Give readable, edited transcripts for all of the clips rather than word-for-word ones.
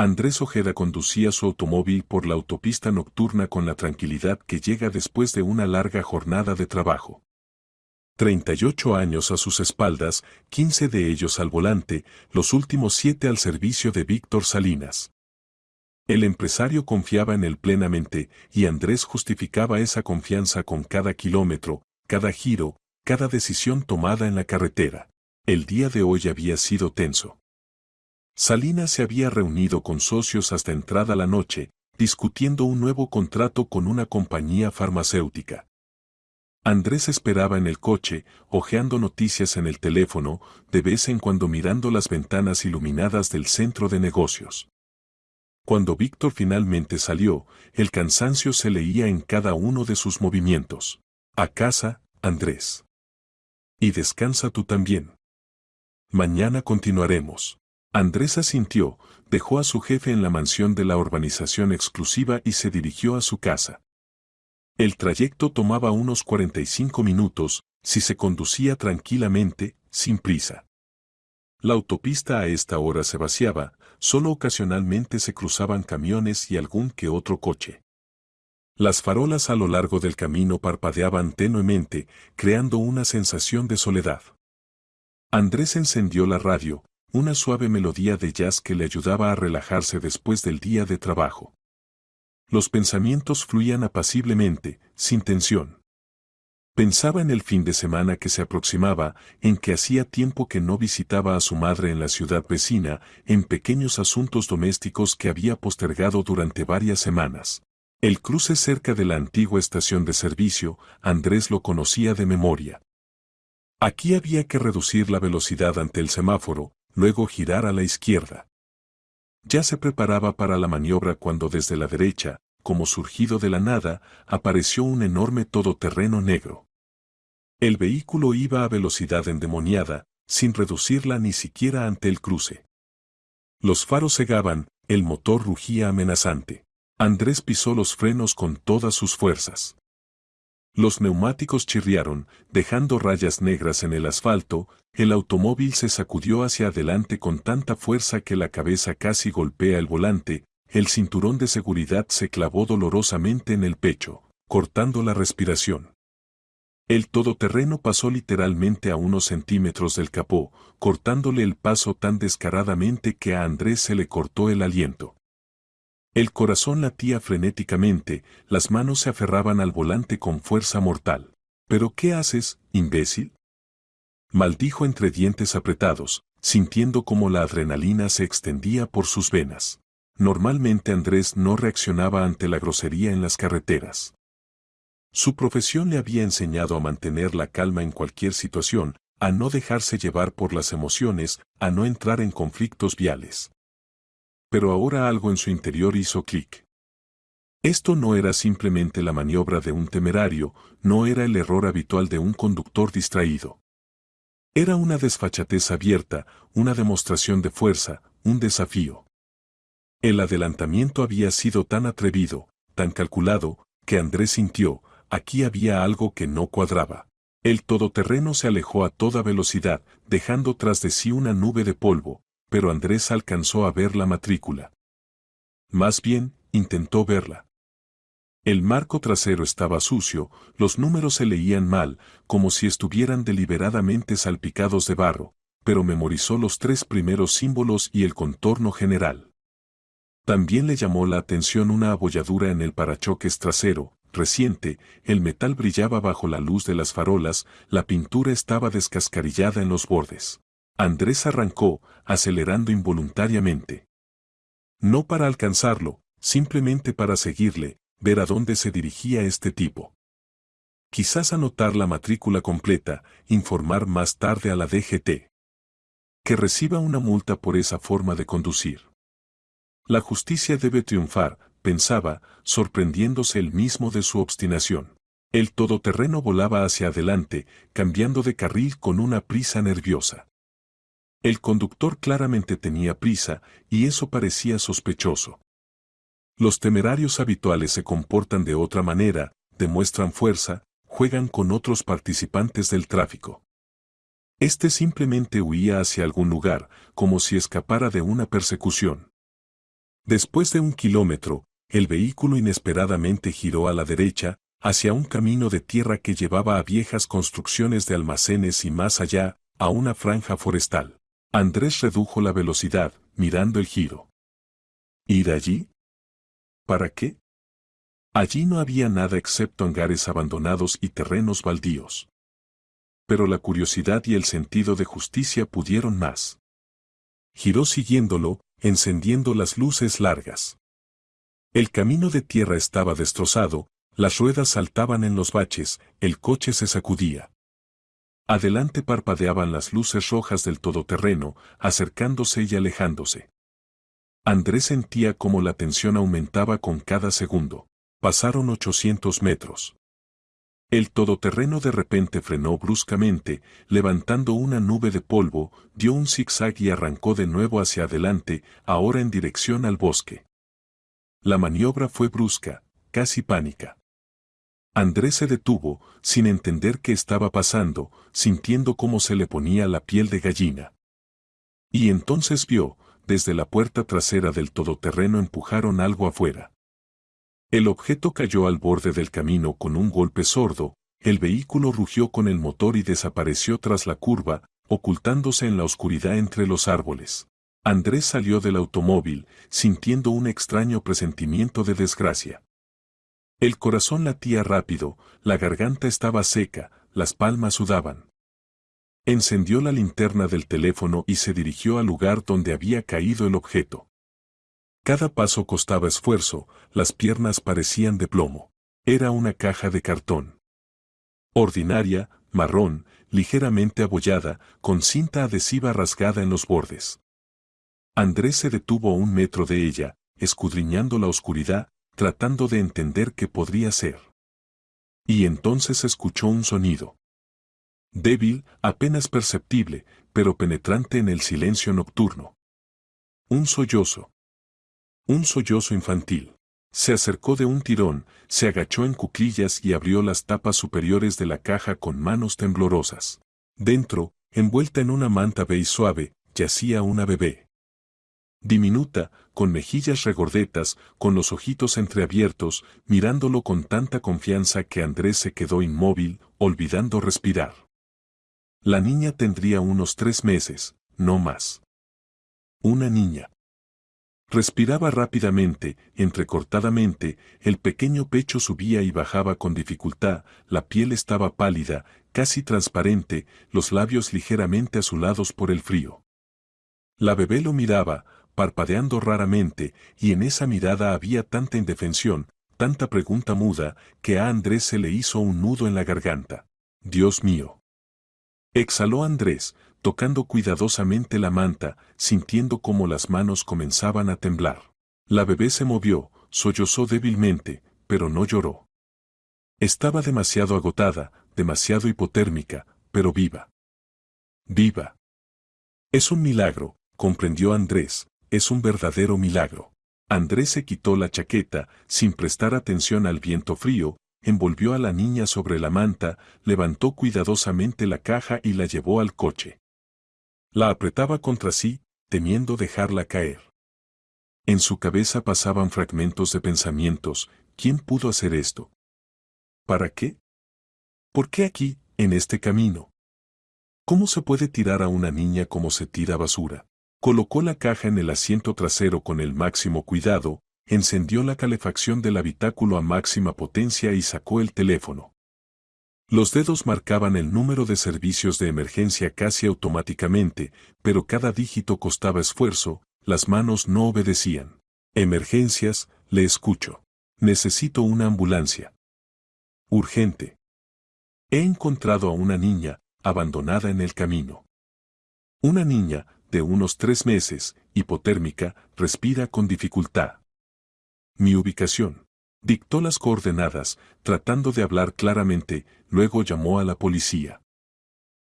Andrés Ojeda conducía su automóvil por la autopista nocturna con la tranquilidad que llega después de una larga jornada de trabajo. 38 años a sus espaldas, 15 de ellos al volante, los últimos 7 al servicio de Víctor Salinas. El empresario confiaba en él plenamente, y Andrés justificaba esa confianza con cada kilómetro, cada giro, cada decisión tomada en la carretera. El día de hoy había sido tenso. Salinas se había reunido con socios hasta entrada la noche, discutiendo un nuevo contrato con una compañía farmacéutica. Andrés esperaba en el coche, hojeando noticias en el teléfono, de vez en cuando mirando las ventanas iluminadas del centro de negocios. Cuando Víctor finalmente salió, el cansancio se leía en cada uno de sus movimientos. A casa, Andrés. Y descansa tú también. Mañana continuaremos. Andrés asintió, dejó a su jefe en la mansión de la urbanización exclusiva y se dirigió a su casa. El trayecto tomaba unos 45 minutos, si se conducía tranquilamente, sin prisa. La autopista a esta hora se vaciaba, solo ocasionalmente se cruzaban camiones y algún que otro coche. Las farolas a lo largo del camino parpadeaban tenuemente, creando una sensación de soledad. Andrés encendió la radio, una suave melodía de jazz que le ayudaba a relajarse después del día de trabajo. Los pensamientos fluían apaciblemente, sin tensión. Pensaba en el fin de semana que se aproximaba, en que hacía tiempo que no visitaba a su madre en la ciudad vecina, en pequeños asuntos domésticos que había postergado durante varias semanas. El cruce cerca de la antigua estación de servicio, Andrés lo conocía de memoria. Aquí había que reducir la velocidad ante el semáforo, luego girar a la izquierda. Ya se preparaba para la maniobra cuando desde la derecha, como surgido de la nada, apareció un enorme todoterreno negro. El vehículo iba a velocidad endemoniada, sin reducirla ni siquiera ante el cruce. Los faros cegaban, el motor rugía amenazante. Andrés pisó los frenos con todas sus fuerzas. Los neumáticos chirriaron, dejando rayas negras en el asfalto, el automóvil se sacudió hacia adelante con tanta fuerza que la cabeza casi golpea el volante, el cinturón de seguridad se clavó dolorosamente en el pecho, cortando la respiración. El todoterreno pasó literalmente a unos centímetros del capó, cortándole el paso tan descaradamente que a Andrés se le cortó el aliento. El corazón latía frenéticamente, las manos se aferraban al volante con fuerza mortal. ¿Pero qué haces, imbécil?, maldijo entre dientes apretados, sintiendo cómo la adrenalina se extendía por sus venas. Normalmente Andrés no reaccionaba ante la grosería en las carreteras. Su profesión le había enseñado a mantener la calma en cualquier situación, a no dejarse llevar por las emociones, a no entrar en conflictos viales. Pero ahora algo en su interior hizo clic. Esto no era simplemente la maniobra de un temerario, no era el error habitual de un conductor distraído. Era una desfachatez abierta, una demostración de fuerza, un desafío. El adelantamiento había sido tan atrevido, tan calculado, que Andrés sintió, aquí había algo que no cuadraba. El todoterreno se alejó a toda velocidad, dejando tras de sí una nube de polvo, pero Andrés alcanzó a ver la matrícula. Más bien, intentó verla. El marco trasero estaba sucio, los números se leían mal, como si estuvieran deliberadamente salpicados de barro, pero memorizó los 3 primeros símbolos y el contorno general. También le llamó la atención una abolladura en el parachoques trasero, reciente, el metal brillaba bajo la luz de las farolas, la pintura estaba descascarillada en los bordes. Andrés arrancó, acelerando involuntariamente. No para alcanzarlo, simplemente para seguirle, ver a dónde se dirigía este tipo. Quizás anotar la matrícula completa, informar más tarde a la DGT. Que reciba una multa por esa forma de conducir. La justicia debe triunfar, pensaba, sorprendiéndose él mismo de su obstinación. El todoterreno volaba hacia adelante, cambiando de carril con una prisa nerviosa. El conductor claramente tenía prisa, y eso parecía sospechoso. Los temerarios habituales se comportan de otra manera, demuestran fuerza, juegan con otros participantes del tráfico. Este simplemente huía hacia algún lugar, como si escapara de una persecución. Después de 1 kilómetro, el vehículo inesperadamente giró a la derecha, hacia un camino de tierra que llevaba a viejas construcciones de almacenes y más allá, a una franja forestal. Andrés redujo la velocidad, mirando el giro. ¿Ir allí? ¿Para qué? Allí no había nada excepto hangares abandonados y terrenos baldíos. Pero la curiosidad y el sentido de justicia pudieron más. Giró siguiéndolo, encendiendo las luces largas. El camino de tierra estaba destrozado, las ruedas saltaban en los baches, el coche se sacudía. Adelante parpadeaban las luces rojas del todoterreno, acercándose y alejándose. Andrés sentía cómo la tensión aumentaba con cada segundo. Pasaron 800 metros. El todoterreno de repente frenó bruscamente, levantando una nube de polvo, dio un zigzag y arrancó de nuevo hacia adelante, ahora en dirección al bosque. La maniobra fue brusca, casi pánica. Andrés se detuvo, sin entender qué estaba pasando, sintiendo cómo se le ponía la piel de gallina. Y entonces vio, desde la puerta trasera del todoterreno empujaron algo afuera. El objeto cayó al borde del camino con un golpe sordo, el vehículo rugió con el motor y desapareció tras la curva, ocultándose en la oscuridad entre los árboles. Andrés salió del automóvil, sintiendo un extraño presentimiento de desgracia. El corazón latía rápido, la garganta estaba seca, las palmas sudaban. Encendió la linterna del teléfono y se dirigió al lugar donde había caído el objeto. Cada paso costaba esfuerzo, las piernas parecían de plomo. Era una caja de cartón. Ordinaria, marrón, ligeramente abollada, con cinta adhesiva rasgada en los bordes. Andrés se detuvo a 1 metro de ella, escudriñando la oscuridad, tratando de entender qué podría ser. Y entonces escuchó un sonido. Débil, apenas perceptible, pero penetrante en el silencio nocturno. Un sollozo. Un sollozo infantil. Se acercó de un tirón, se agachó en cuclillas y abrió las tapas superiores de la caja con manos temblorosas. Dentro, envuelta en una manta beige suave, yacía una bebé. Diminuta, con mejillas regordetas, con los ojitos entreabiertos, mirándolo con tanta confianza que Andrés se quedó inmóvil, olvidando respirar. La niña tendría unos 3 meses, no más. Una niña. Respiraba rápidamente, entrecortadamente, el pequeño pecho subía y bajaba con dificultad, la piel estaba pálida, casi transparente, los labios ligeramente azulados por el frío. La bebé lo miraba, parpadeando raramente, y en esa mirada había tanta indefensión, tanta pregunta muda, que a Andrés se le hizo un nudo en la garganta. «Dios mío». Exhaló Andrés, tocando cuidadosamente la manta, sintiendo cómo las manos comenzaban a temblar. La bebé se movió, sollozó débilmente, pero no lloró. Estaba demasiado agotada, demasiado hipotérmica, pero viva. Viva. Es un milagro, comprendió Andrés, es un verdadero milagro. Andrés se quitó la chaqueta, sin prestar atención al viento frío, envolvió a la niña sobre la manta, levantó cuidadosamente la caja y la llevó al coche. La apretaba contra sí, temiendo dejarla caer. En su cabeza pasaban fragmentos de pensamientos, ¿quién pudo hacer esto? ¿Para qué? ¿Por qué aquí, en este camino? ¿Cómo se puede tirar a una niña como se tira basura? Colocó la caja en el asiento trasero con el máximo cuidado, encendió la calefacción del habitáculo a máxima potencia y sacó el teléfono. Los dedos marcaban el número de servicios de emergencia casi automáticamente, pero cada dígito costaba esfuerzo, las manos no obedecían. Emergencias, le escucho. Necesito una ambulancia. Urgente. He encontrado a una niña, abandonada en el camino. Una niña, de unos 3 meses, hipotérmica, respira con dificultad. Mi ubicación. Dictó las coordenadas, tratando de hablar claramente, luego llamó a la policía.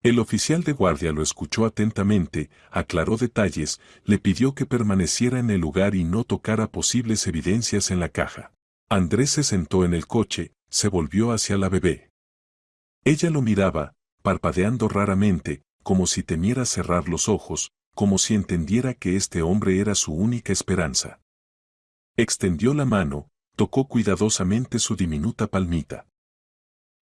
El oficial de guardia lo escuchó atentamente, aclaró detalles, le pidió que permaneciera en el lugar y no tocara posibles evidencias en la caja. Andrés se sentó en el coche, se volvió hacia la bebé. Ella lo miraba, parpadeando raramente, como si temiera cerrar los ojos, como si entendiera que este hombre era su única esperanza. Extendió la mano, tocó cuidadosamente su diminuta palmita.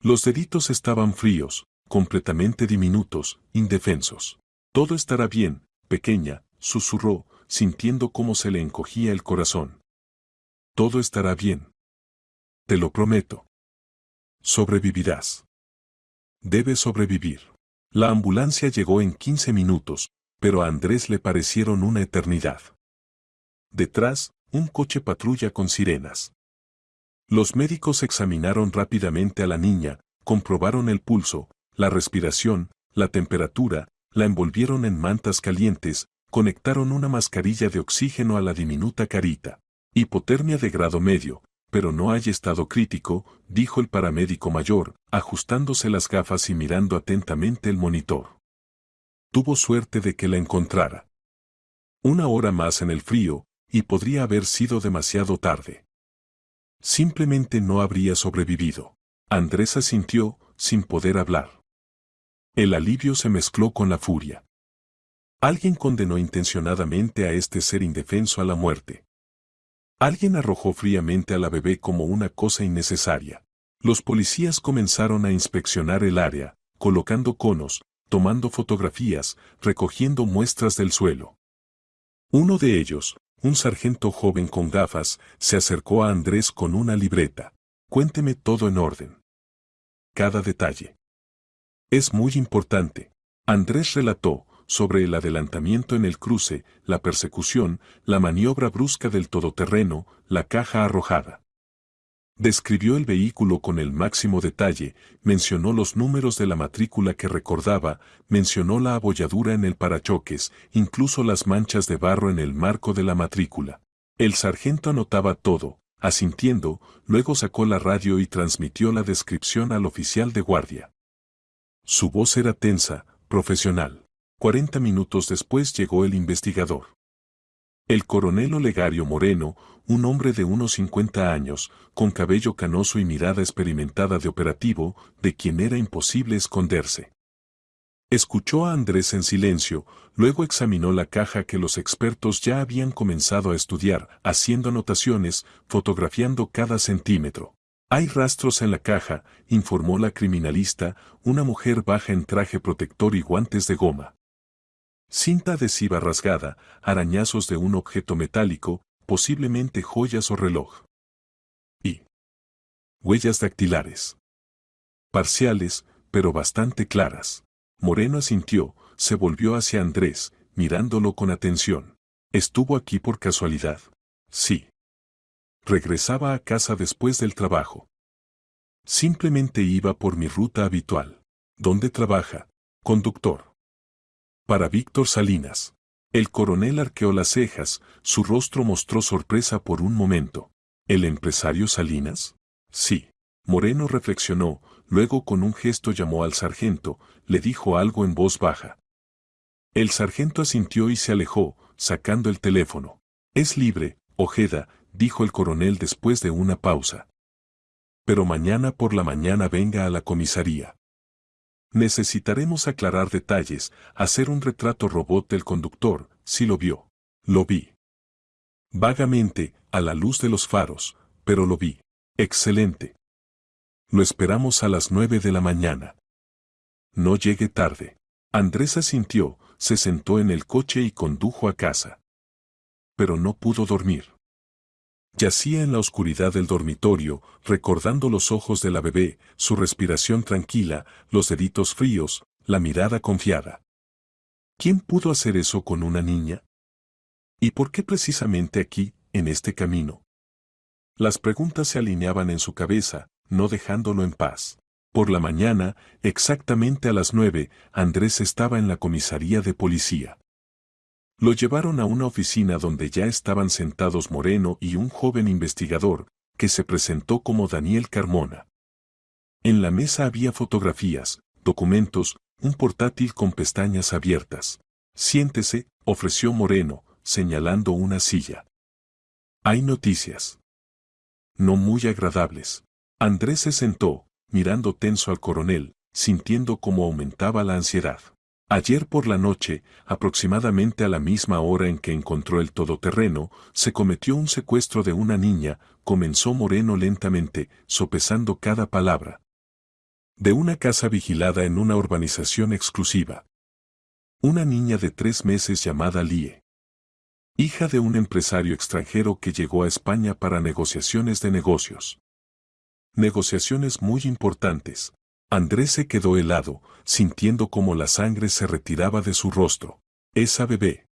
Los deditos estaban fríos, completamente diminutos, indefensos. Todo estará bien, pequeña, susurró, sintiendo cómo se le encogía el corazón. Todo estará bien. Te lo prometo. Sobrevivirás. Debes sobrevivir. La ambulancia llegó en 15 minutos, pero a Andrés le parecieron una eternidad. Detrás, un coche patrulla con sirenas. Los médicos examinaron rápidamente a la niña, comprobaron el pulso, la respiración, la temperatura, la envolvieron en mantas calientes, conectaron una mascarilla de oxígeno a la diminuta carita. Hipotermia de grado medio, pero no hay estado crítico, dijo el paramédico mayor, ajustándose las gafas y mirando atentamente el monitor. Tuvo suerte de que la encontrara. Una hora más en el frío, y podría haber sido demasiado tarde. Simplemente no habría sobrevivido. Andrés asintió, sin poder hablar. El alivio se mezcló con la furia. Alguien condenó intencionadamente a este ser indefenso a la muerte. Alguien arrojó fríamente a la bebé como una cosa innecesaria. Los policías comenzaron a inspeccionar el área, colocando conos, tomando fotografías, recogiendo muestras del suelo. Uno de ellos, un sargento joven con gafas, se acercó a Andrés con una libreta. Cuénteme todo en orden. Cada detalle. Es muy importante. Andrés relató sobre el adelantamiento en el cruce, la persecución, la maniobra brusca del todoterreno, la caja arrojada. Describió el vehículo con el máximo detalle, mencionó los números de la matrícula que recordaba, mencionó la abolladura en el parachoques, incluso las manchas de barro en el marco de la matrícula. El sargento anotaba todo, asintiendo, luego sacó la radio y transmitió la descripción al oficial de guardia. Su voz era tensa, profesional. 40 minutos después llegó el investigador. El coronel Olegario Moreno, un hombre de unos 50 años, con cabello canoso y mirada experimentada de operativo, de quien era imposible esconderse. Escuchó a Andrés en silencio, luego examinó la caja que los expertos ya habían comenzado a estudiar, haciendo anotaciones, fotografiando cada centímetro. Hay rastros en la caja, informó la criminalista, una mujer baja en traje protector y guantes de goma. Cinta adhesiva rasgada, arañazos de un objeto metálico, posiblemente joyas o reloj. Y huellas dactilares. Parciales, pero bastante claras. Moreno asintió, se volvió hacia Andrés, mirándolo con atención. ¿Estuvo aquí por casualidad? Sí. Regresaba a casa después del trabajo. Simplemente iba por mi ruta habitual. ¿Dónde trabaja? Conductor. Para Víctor Salinas. El coronel arqueó las cejas, su rostro mostró sorpresa por un momento. ¿El empresario Salinas? Sí. Moreno reflexionó, luego con un gesto llamó al sargento, le dijo algo en voz baja. El sargento asintió y se alejó, sacando el teléfono. Es libre, Ojeda, dijo el coronel después de una pausa. Pero mañana por la mañana venga a la comisaría. Necesitaremos aclarar detalles, hacer un retrato robot del conductor, si lo vio. Lo vi. Vagamente, a la luz de los faros, pero lo vi. Excelente. Lo esperamos a las 9 de la mañana. No llegue tarde. Andrés asintió, se sentó en el coche y condujo a casa. Pero no pudo dormir. Yacía en la oscuridad del dormitorio, recordando los ojos de la bebé, su respiración tranquila, los deditos fríos, la mirada confiada. ¿Quién pudo hacer eso con una niña? ¿Y por qué precisamente aquí, en este camino? Las preguntas se alineaban en su cabeza, no dejándolo en paz. Por la mañana, exactamente a las 9, Andrés estaba en la comisaría de policía. Lo llevaron a una oficina donde ya estaban sentados Moreno y un joven investigador, que se presentó como Daniel Carmona. En la mesa había fotografías, documentos, un portátil con pestañas abiertas. Siéntese, ofreció Moreno, señalando una silla. Hay noticias. No muy agradables. Andrés se sentó, mirando tenso al coronel, sintiendo cómo aumentaba la ansiedad. Ayer por la noche, aproximadamente a la misma hora en que encontró el todoterreno, se cometió un secuestro de una niña, comenzó Moreno lentamente, sopesando cada palabra. De una casa vigilada en una urbanización exclusiva. Una niña de 3 meses llamada Lie. Hija de un empresario extranjero que llegó a España para negociaciones de negocios. Negociaciones muy importantes. Andrés se quedó helado, sintiendo como la sangre se retiraba de su rostro. Esa bebé.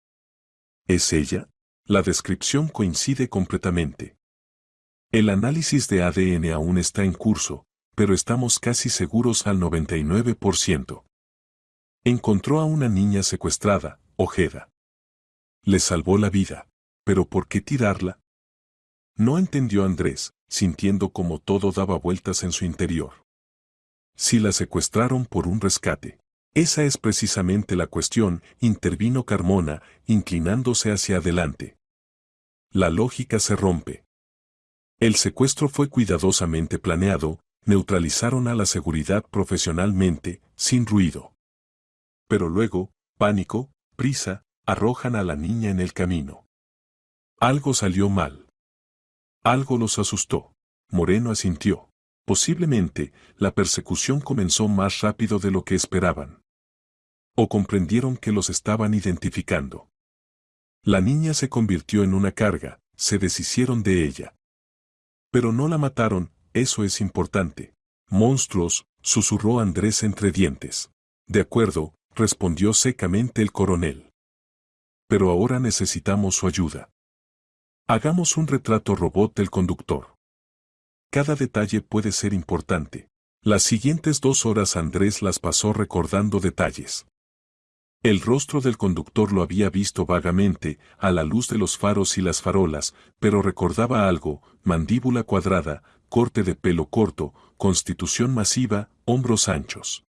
¿Es ella? La descripción coincide completamente. El análisis de ADN aún está en curso, pero estamos casi seguros al 99%. Encontró a una niña secuestrada, Ojeda. Le salvó la vida. ¿Pero por qué tirarla? No entendió Andrés, sintiendo como todo daba vueltas en su interior. Si la secuestraron por un rescate. Esa es precisamente la cuestión, intervino Carmona, inclinándose hacia adelante. La lógica se rompe. El secuestro fue cuidadosamente planeado, neutralizaron a la seguridad profesionalmente, sin ruido. Pero luego, pánico, prisa, arrojan a la niña en el camino. Algo salió mal. Algo los asustó. Moreno asintió. Posiblemente, la persecución comenzó más rápido de lo que esperaban. O comprendieron que los estaban identificando. La niña se convirtió en una carga, se deshicieron de ella. Pero no la mataron, eso es importante. Monstruos, susurró Andrés entre dientes. De acuerdo, respondió secamente el coronel. Pero ahora necesitamos su ayuda. Hagamos un retrato robot del conductor. Cada detalle puede ser importante. Las siguientes 2 horas Andrés las pasó recordando detalles. El rostro del conductor lo había visto vagamente, a la luz de los faros y las farolas, pero recordaba algo: mandíbula cuadrada, corte de pelo corto, constitución masiva, hombros anchos.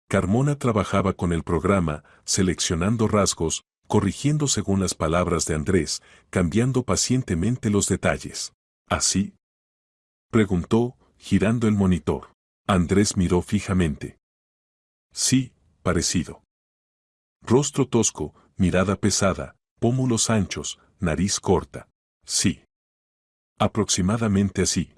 Carmona trabajaba con el programa, seleccionando rasgos, corrigiendo según las palabras de Andrés, cambiando pacientemente los detalles. ¿Así? Preguntó, girando el monitor. Andrés miró fijamente. Sí, parecido. Rostro tosco, mirada pesada, pómulos anchos, nariz corta. Sí. Aproximadamente así.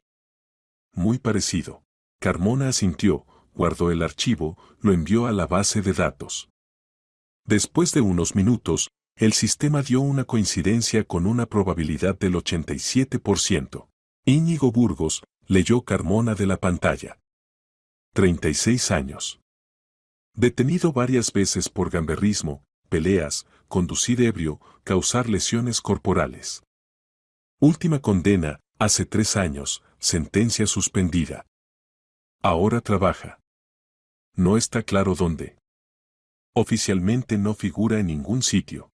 Muy parecido. Carmona asintió, guardó el archivo, lo envió a la base de datos. Después de unos minutos, el sistema dio una coincidencia con una probabilidad del 87%. Íñigo Burgos, leyó Carmona de la pantalla. 36 años. Detenido varias veces por gamberrismo, peleas, conducir ebrio, causar lesiones corporales. Última condena, hace 3 años, sentencia suspendida. Ahora trabaja. No está claro dónde. Oficialmente no figura en ningún sitio.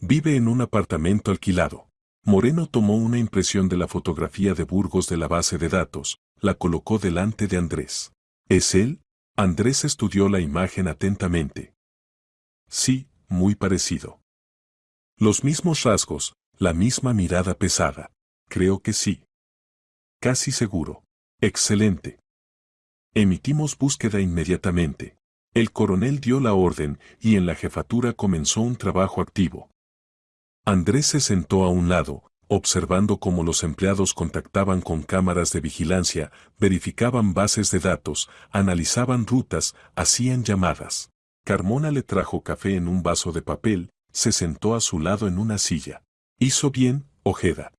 Vive en un apartamento alquilado. Moreno tomó una impresión de la fotografía de Burgos de la base de datos, la colocó delante de Andrés. ¿Es él? Andrés estudió la imagen atentamente. Sí, muy parecido. Los mismos rasgos, la misma mirada pesada. Creo que sí. Casi seguro. Excelente. Emitimos búsqueda inmediatamente. El coronel dio la orden y en la jefatura comenzó un trabajo activo. Andrés se sentó a un lado, observando cómo los empleados contactaban con cámaras de vigilancia, verificaban bases de datos, analizaban rutas, hacían llamadas. Carmona le trajo café en un vaso de papel, se sentó a su lado en una silla. Hizo bien, Ojeda.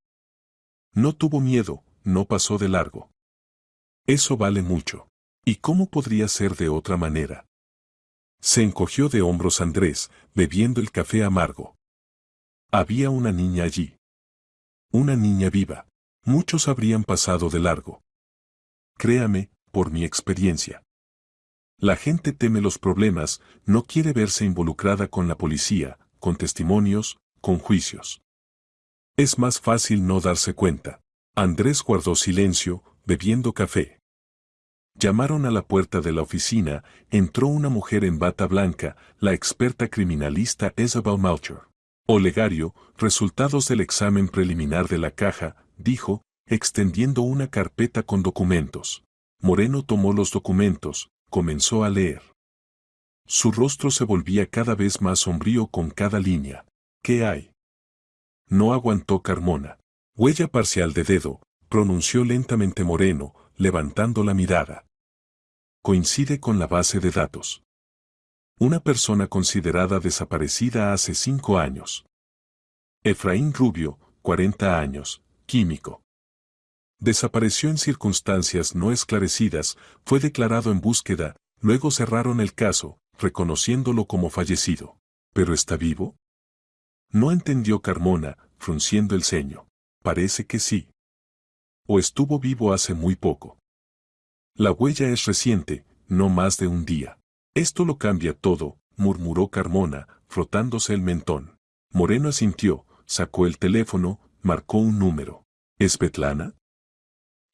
No tuvo miedo, no pasó de largo. Eso vale mucho. ¿Y cómo podría ser de otra manera? Se encogió de hombros Andrés, bebiendo el café amargo. Había una niña allí. Una niña viva. Muchos habrían pasado de largo. Créame, por mi experiencia. La gente teme los problemas, no quiere verse involucrada con la policía, con testimonios, con juicios. Es más fácil no darse cuenta. Andrés guardó silencio, bebiendo café. Llamaron a la puerta de la oficina, entró una mujer en bata blanca, la experta criminalista Isabel Melcher. Olegario, resultados del examen preliminar de la caja, dijo, extendiendo una carpeta con documentos. Moreno tomó los documentos, comenzó a leer. Su rostro se volvía cada vez más sombrío con cada línea. ¿Qué hay? No aguantó Carmona. Huella parcial de dedo, pronunció lentamente Moreno, levantando la mirada. Coincide con la base de datos. Una persona considerada desaparecida hace 5 años. Efraín Rubio, 40 años, químico. Desapareció en circunstancias no esclarecidas, fue declarado en búsqueda, luego cerraron el caso, reconociéndolo como fallecido. ¿Pero está vivo? No entendió Carmona, frunciendo el ceño. Parece que sí. O estuvo vivo hace muy poco. La huella es reciente, no más de un día. Esto lo cambia todo, murmuró Carmona, frotándose el mentón. Moreno asintió, sacó el teléfono, marcó un número. ¿Es Svetlana?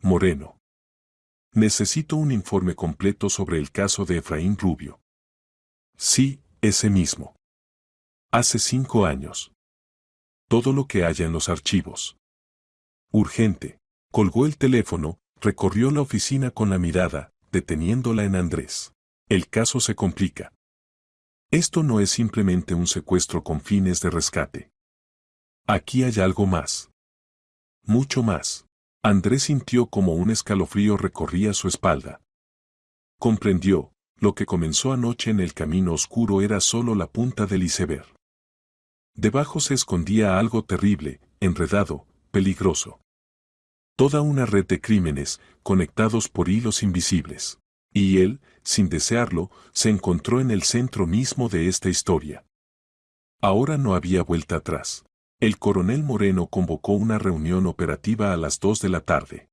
Moreno. Necesito un informe completo sobre el caso de Efraín Rubio. Sí, ese mismo. Hace 5 años. Todo lo que haya en los archivos. Urgente. Colgó el teléfono, recorrió la oficina con la mirada, deteniéndola en Andrés. El caso se complica. Esto no es simplemente un secuestro con fines de rescate. Aquí hay algo más. Mucho más. Andrés sintió como un escalofrío recorría su espalda. Comprendió, lo que comenzó anoche en el camino oscuro era solo la punta del iceberg. Debajo se escondía algo terrible, enredado, peligroso. Toda una red de crímenes, conectados por hilos invisibles. Y él, sin desearlo, se encontró en el centro mismo de esta historia. Ahora no había vuelta atrás. El coronel Moreno convocó una reunión operativa a las 2 de la tarde.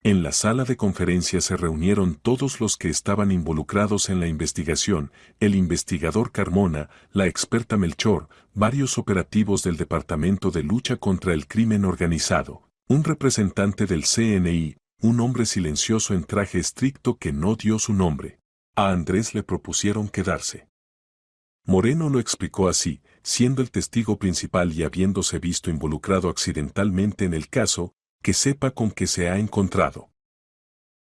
En la sala de conferencias se reunieron todos los que estaban involucrados en la investigación, el investigador Carmona, la experta Melchor, varios operativos del Departamento de Lucha contra el Crimen Organizado, un representante del CNI, un hombre silencioso en traje estricto que no dio su nombre. A Andrés le propusieron quedarse. Moreno lo explicó así, siendo el testigo principal y habiéndose visto involucrado accidentalmente en el caso, que sepa con qué se ha encontrado.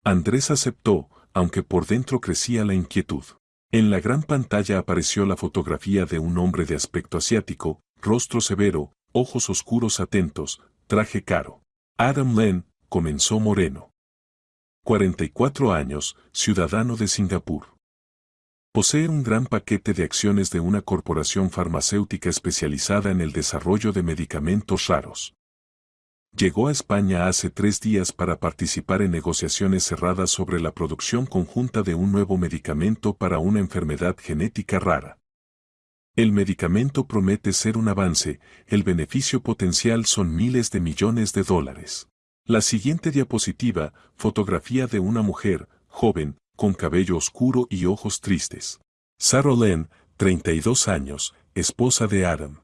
Andrés aceptó, aunque por dentro crecía la inquietud. En la gran pantalla apareció la fotografía de un hombre de aspecto asiático, rostro severo, ojos oscuros atentos, traje caro. Adam Len, comenzó Moreno. 44 años, ciudadano de Singapur. Posee un gran paquete de acciones de una corporación farmacéutica especializada en el desarrollo de medicamentos raros. Llegó a España hace 3 días para participar en negociaciones cerradas sobre la producción conjunta de un nuevo medicamento para una enfermedad genética rara. El medicamento promete ser un avance, el beneficio potencial son miles de millones de dólares. La siguiente diapositiva, fotografía de una mujer, joven, con cabello oscuro y ojos tristes. Sarah Len, 32 años, esposa de Adam.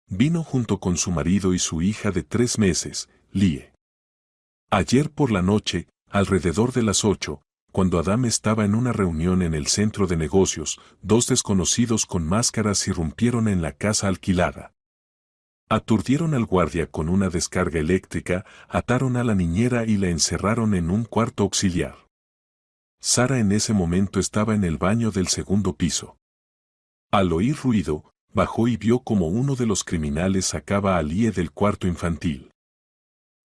Vino junto con su marido y su hija de 3 meses, Lie. Ayer por la noche, alrededor de las 8, cuando Adam estaba en una reunión en el centro de negocios, 2 desconocidos con máscaras irrumpieron en la casa alquilada. Aturdieron al guardia con una descarga eléctrica, ataron a la niñera y la encerraron en un cuarto auxiliar. Sara en ese momento estaba en el baño del segundo piso. Al oír ruido, bajó y vio como uno de los criminales sacaba a Lie del cuarto infantil.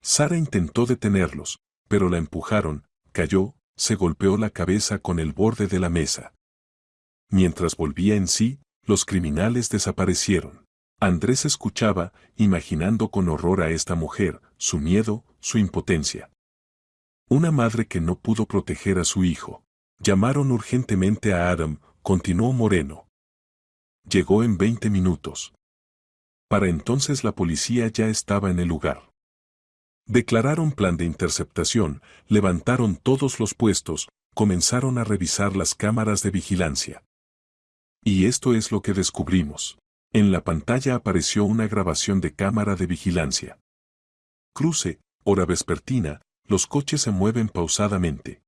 Sara intentó detenerlos, pero la empujaron, cayó, se golpeó la cabeza con el borde de la mesa. Mientras volvía en sí, los criminales desaparecieron. Andrés escuchaba, imaginando con horror a esta mujer, su miedo, su impotencia. Una madre que no pudo proteger a su hijo. Llamaron urgentemente a Adam, continuó Moreno. Llegó en 20 minutos. Para entonces la policía ya estaba en el lugar. Declararon plan de interceptación, levantaron todos los puestos, comenzaron a revisar las cámaras de vigilancia. Y esto es lo que descubrimos. En la pantalla apareció una grabación de cámara de vigilancia. Cruce, hora vespertina, los coches se mueven pausadamente.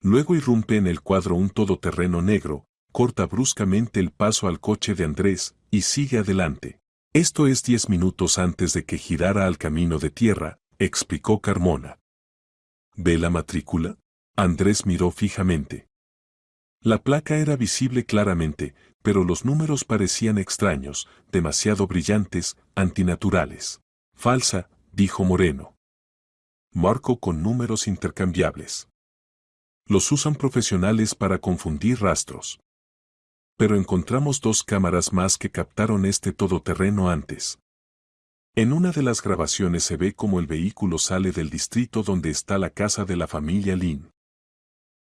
Luego irrumpe en el cuadro un todoterreno negro, corta bruscamente el paso al coche de Andrés, y sigue adelante. Esto es 10 minutos antes de que girara al camino de tierra, explicó Carmona. ¿Ve la matrícula? Andrés miró fijamente. La placa era visible claramente, pero los números parecían extraños, demasiado brillantes, antinaturales. Falsa, dijo Moreno. Marco con números intercambiables. Los usan profesionales para confundir rastros. Pero encontramos 2 cámaras más que captaron este todoterreno antes. En una de las grabaciones se ve cómo el vehículo sale del distrito donde está la casa de la familia Lin.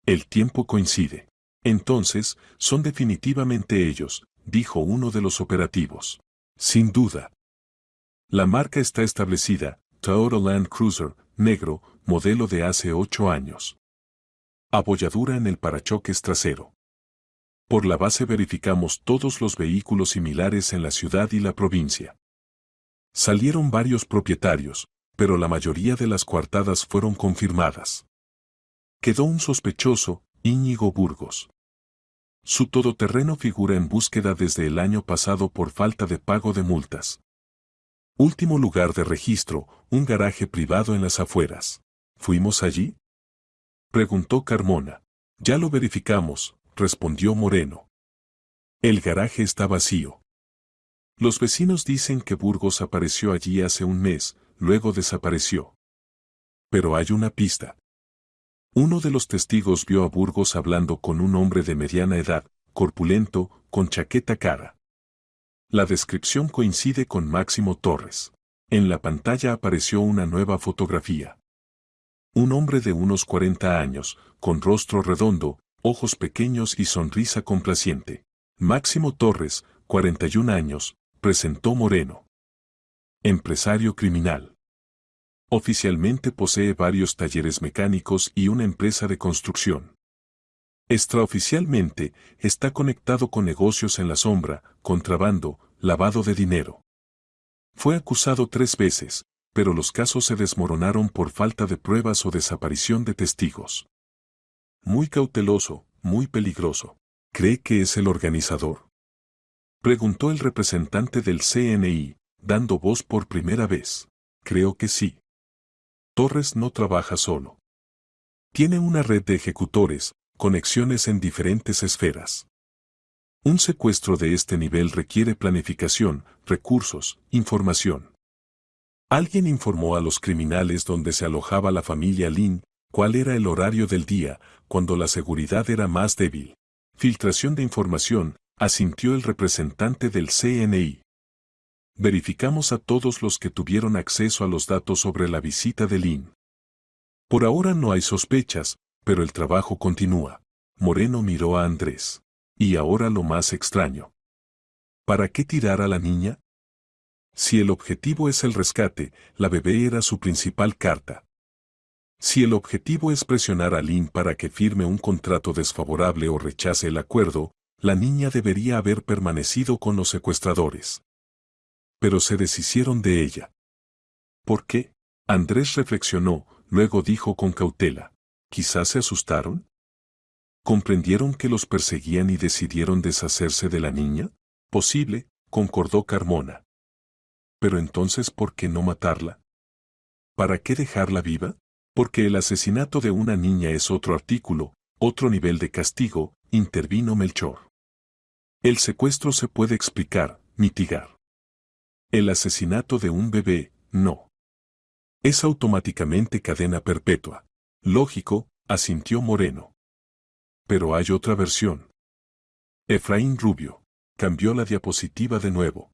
El tiempo coincide. Entonces, son definitivamente ellos, dijo uno de los operativos. Sin duda. La marca está establecida, Toyota Land Cruiser, negro, modelo de hace 8 años. Abolladura en el parachoques trasero. Por la base verificamos todos los vehículos similares en la ciudad y la provincia. Salieron varios propietarios, pero la mayoría de las coartadas fueron confirmadas. Quedó un sospechoso, Íñigo Burgos. Su todoterreno figura en búsqueda desde el año pasado por falta de pago de multas. Último lugar de registro, un garaje privado en las afueras. ¿Fuimos allí?, preguntó Carmona. Ya lo verificamos, respondió Moreno. El garaje está vacío. Los vecinos dicen que Burgos apareció allí hace un mes, luego desapareció. Pero hay una pista. Uno de los testigos vio a Burgos hablando con un hombre de mediana edad, corpulento, con chaqueta cara. La descripción coincide con Máximo Torres. En la pantalla apareció una nueva fotografía. Un hombre de unos 40 años, con rostro redondo, ojos pequeños y sonrisa complaciente. Máximo Torres, 41 años, presentó Moreno. Empresario criminal. Oficialmente posee varios talleres mecánicos y una empresa de construcción. Extraoficialmente, está conectado con negocios en la sombra, contrabando, lavado de dinero. Fue acusado 3 veces, pero los casos se desmoronaron por falta de pruebas o desaparición de testigos. Muy cauteloso, muy peligroso. ¿Cree que es el organizador?, preguntó el representante del CNI, dando voz por primera vez. Creo que sí. Torres no trabaja solo. Tiene una red de ejecutores, conexiones en diferentes esferas. Un secuestro de este nivel requiere planificación, recursos, información. Alguien informó a los criminales dónde se alojaba la familia Lin, cuál era el horario del día, cuando la seguridad era más débil. Filtración de información, asintió el representante del CNI. Verificamos a todos los que tuvieron acceso a los datos sobre la visita de Lin. Por ahora no hay sospechas, pero el trabajo continúa. Moreno miró a Andrés. Y ahora lo más extraño. ¿Para qué tirar a la niña? Si el objetivo es el rescate, la bebé era su principal carta. Si el objetivo es presionar a Lin para que firme un contrato desfavorable o rechace el acuerdo, la niña debería haber permanecido con los secuestradores. Pero se deshicieron de ella. ¿Por qué? Andrés reflexionó, luego dijo con cautela. ¿Quizás se asustaron? ¿Comprendieron que los perseguían y decidieron deshacerse de la niña? Posible, concordó Carmona. Pero entonces, ¿por qué no matarla? ¿Para qué dejarla viva? Porque el asesinato de una niña es otro artículo, otro nivel de castigo, intervino Melchor. El secuestro se puede explicar, mitigar. El asesinato de un bebé, no. Es automáticamente cadena perpetua. Lógico, asintió Moreno. Pero hay otra versión. Efraín Rubio. Cambió la diapositiva de nuevo.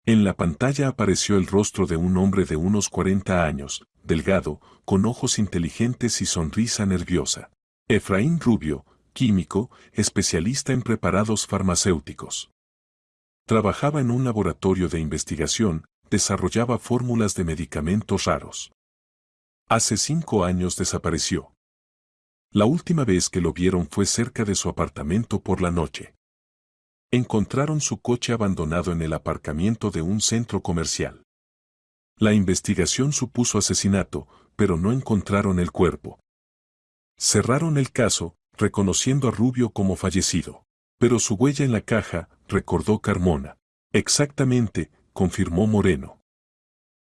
En la pantalla apareció el rostro de un hombre de unos 40 años, delgado, con ojos inteligentes y sonrisa nerviosa. Efraín Rubio, químico, especialista en preparados farmacéuticos. Trabajaba en un laboratorio de investigación, desarrollaba fórmulas de medicamentos raros. Hace 5 años desapareció. La última vez que lo vieron fue cerca de su apartamento por la noche. Encontraron su coche abandonado en el aparcamiento de un centro comercial. La investigación supuso asesinato, pero no encontraron el cuerpo. Cerraron el caso, reconociendo a Rubio como fallecido. Pero su huella en la caja, recordó Carmona. Exactamente, confirmó Moreno.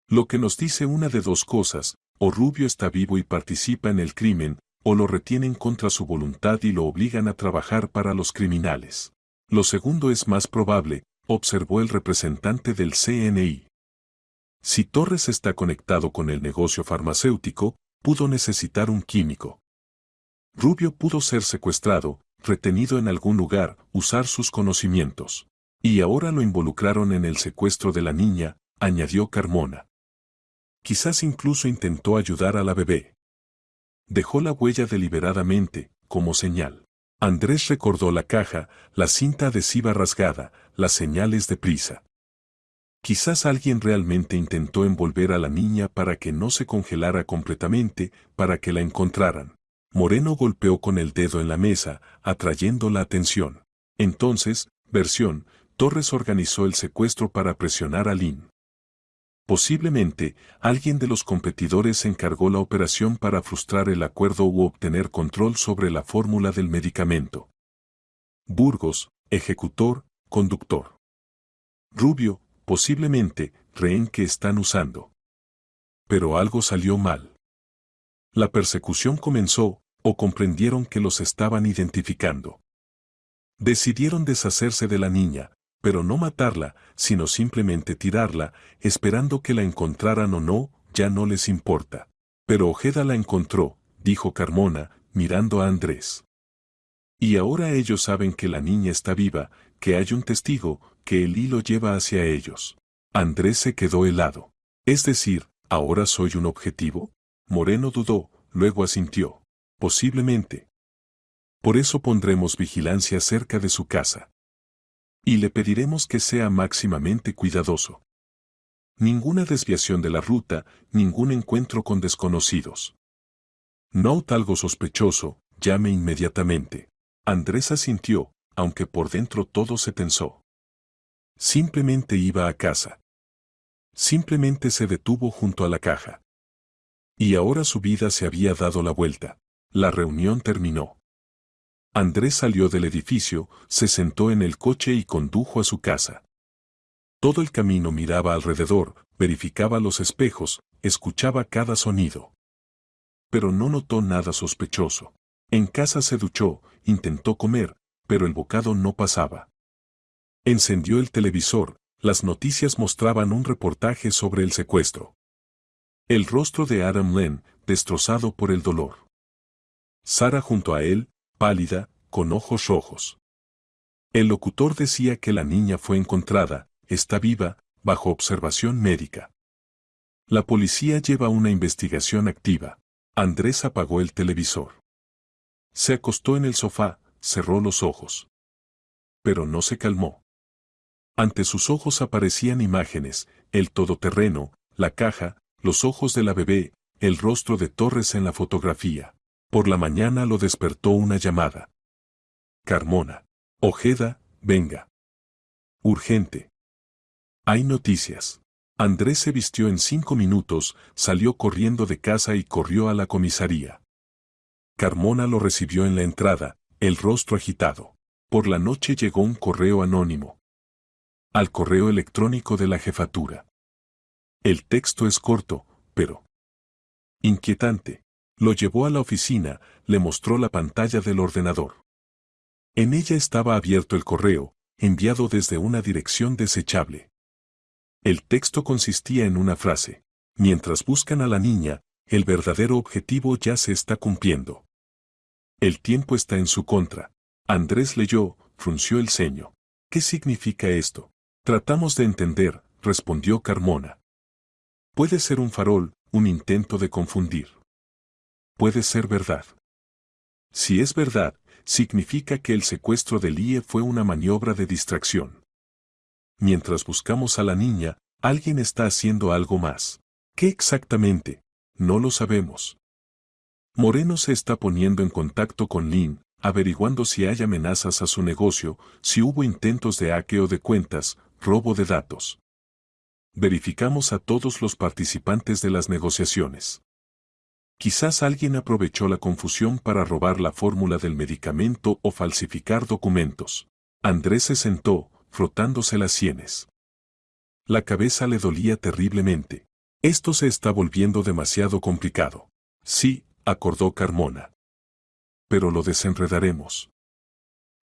Lo que nos dice una de 2 cosas, o Rubio está vivo y participa en el crimen, o lo retienen contra su voluntad y lo obligan a trabajar para los criminales. Lo segundo es más probable, observó el representante del CNI. Si Torres está conectado con el negocio farmacéutico, pudo necesitar un químico. Rubio pudo ser secuestrado, retenido en algún lugar, usar sus conocimientos. Y ahora lo involucraron en el secuestro de la niña, añadió Carmona. Quizás incluso intentó ayudar a la bebé. Dejó la huella deliberadamente, como señal. Andrés recordó la caja, la cinta adhesiva rasgada, las señales de prisa. Quizás alguien realmente intentó envolver a la niña para que no se congelara completamente, para que la encontraran. Moreno golpeó con el dedo en la mesa, atrayendo la atención. Entonces, versión, Torres organizó el secuestro para presionar a Lynn. Posiblemente, alguien de los competidores encargó la operación para frustrar el acuerdo u obtener control sobre la fórmula del medicamento. Burgos, ejecutor, conductor. Rubio, posiblemente, rehén que están usando. Pero algo salió mal. La persecución comenzó, o comprendieron que los estaban identificando. Decidieron deshacerse de la niña, pero no matarla, sino simplemente tirarla, esperando que la encontraran o no, ya no les importa. Pero Ojeda la encontró, dijo Carmona, mirando a Andrés. Y ahora ellos saben que la niña está viva, que hay un testigo, que el hilo lleva hacia ellos. Andrés se quedó helado. Es decir, ¿ahora soy un objetivo? Moreno dudó, luego asintió. Posiblemente. Por eso pondremos vigilancia cerca de su casa. Y le pediremos que sea máximamente cuidadoso. Ninguna desviación de la ruta, ningún encuentro con desconocidos. Note algo sospechoso, llame inmediatamente. Andrés asintió, aunque por dentro todo se tensó. Simplemente iba a casa. Simplemente se detuvo junto a la caja. Y ahora su vida se había dado la vuelta. La reunión terminó. Andrés salió del edificio, se sentó en el coche y condujo a su casa. Todo el camino miraba alrededor, verificaba los espejos, escuchaba cada sonido. Pero no notó nada sospechoso. En casa se duchó, intentó comer, pero el bocado no pasaba. Encendió el televisor, las noticias mostraban un reportaje sobre el secuestro. El rostro de Adam Len, destrozado por el dolor. Sara junto a él, pálida, con ojos rojos. El locutor decía que la niña fue encontrada, está viva, bajo observación médica. La policía lleva una investigación activa. Andrés apagó el televisor. Se acostó en el sofá, cerró los ojos. Pero no se calmó. Ante sus ojos aparecían imágenes, el todoterreno, la caja, los ojos de la bebé, el rostro de Torres en la fotografía. Por la mañana lo despertó una llamada. Carmona. Ojeda, venga. Urgente. Hay noticias. Andrés se vistió en 5 minutos, salió corriendo de casa y corrió a la comisaría. Carmona lo recibió en la entrada, el rostro agitado. Por la noche llegó un correo anónimo. Al correo electrónico de la jefatura. El texto es corto, pero inquietante. Lo llevó a la oficina, le mostró la pantalla del ordenador. En ella estaba abierto el correo, enviado desde una dirección desechable. El texto consistía en una frase. Mientras buscan a la niña, el verdadero objetivo ya se está cumpliendo. El tiempo está en su contra. Andrés leyó, frunció el ceño. ¿Qué significa esto? Tratamos de entender, respondió Carmona. Puede ser un farol, un intento de confundir. Puede ser verdad. Si es verdad, significa que el secuestro de Lie fue una maniobra de distracción. Mientras buscamos a la niña, alguien está haciendo algo más. ¿Qué exactamente? No lo sabemos. Moreno se está poniendo en contacto con Lynn, averiguando si hay amenazas a su negocio, si hubo intentos de hackeo de cuentas, robo de datos. Verificamos a todos los participantes de las negociaciones. Quizás alguien aprovechó la confusión para robar la fórmula del medicamento o falsificar documentos. Andrés se sentó, frotándose las sienes. La cabeza le dolía terriblemente. Esto se está volviendo demasiado complicado. Sí, acordó Carmona. pero lo desenredaremos.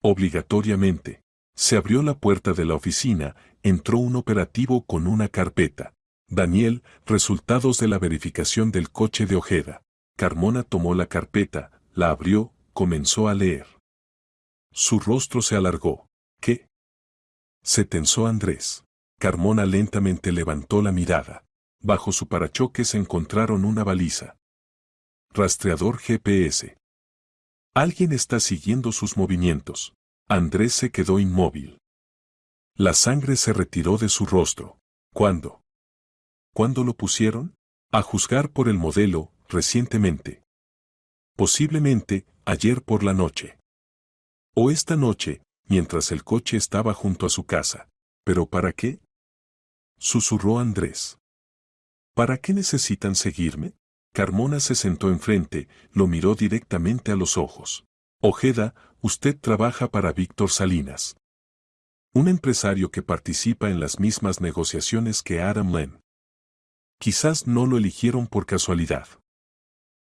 Obligatoriamente. Se abrió la puerta de la oficina, entró un operativo con una carpeta. Daniel, resultados de la verificación del coche de Ojeda. Carmona tomó la carpeta, la abrió, comenzó a leer. Su rostro se alargó. ¿Qué? Se tensó Andrés. Carmona lentamente levantó la mirada. Bajo su parachoques encontraron una baliza. Rastreador GPS. Alguien está siguiendo sus movimientos. Andrés se quedó inmóvil. La sangre se retiró de su rostro. ¿Cuándo? ¿Cuándo lo pusieron? A juzgar por el modelo, recientemente. Posiblemente, ayer por la noche. O esta noche, mientras el coche estaba junto a su casa. ¿Pero para qué? Susurró Andrés. ¿Para qué necesitan seguirme? Carmona se sentó enfrente, lo miró directamente a los ojos. Ojeda, usted trabaja para Víctor Salinas. Un empresario que participa en las mismas negociaciones que Adam Len. Quizás no lo eligieron por casualidad.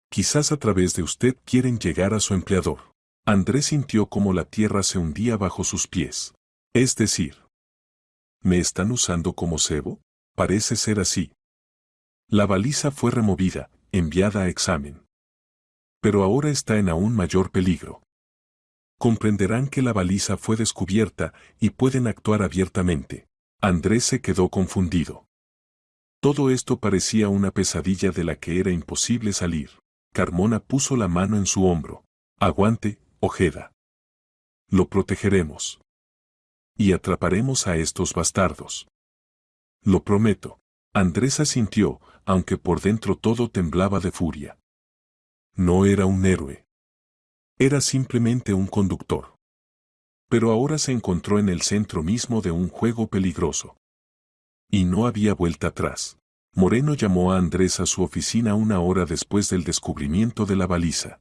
Quizás a través de usted quieren llegar a su empleador. Andrés sintió como la tierra se hundía bajo sus pies. Es decir, ¿me están usando como cebo? Parece ser así. La baliza fue removida, enviada a examen. Pero ahora está en aún mayor peligro. Comprenderán que la baliza fue descubierta y pueden actuar abiertamente. Andrés se quedó confundido. Todo esto parecía una pesadilla de la que era imposible salir. Carmona puso la mano en su hombro. Aguante, Ojeda. Lo protegeremos. Y atraparemos a estos bastardos. Lo prometo. Andrés asintió, aunque por dentro todo temblaba de furia. No era un héroe. Era simplemente un conductor. Pero ahora se encontró en el centro mismo de un juego peligroso. Y no había vuelta atrás. Moreno llamó a Andrés a su oficina una hora después del descubrimiento de la baliza.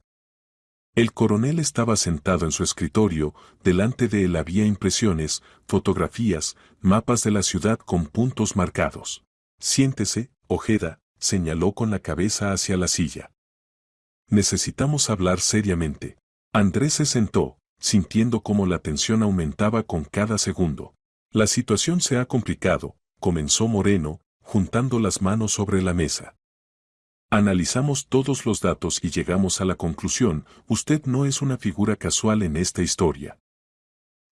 El coronel estaba sentado en su escritorio, delante de él había impresiones, fotografías, mapas de la ciudad con puntos marcados. Siéntese, Ojeda, señaló con la cabeza hacia la silla. Necesitamos hablar seriamente. Andrés se sentó, sintiendo cómo la tensión aumentaba con cada segundo. La situación se ha complicado, comenzó Moreno, juntando las manos sobre la mesa. Analizamos todos los datos y llegamos a la conclusión, usted no es una figura casual en esta historia.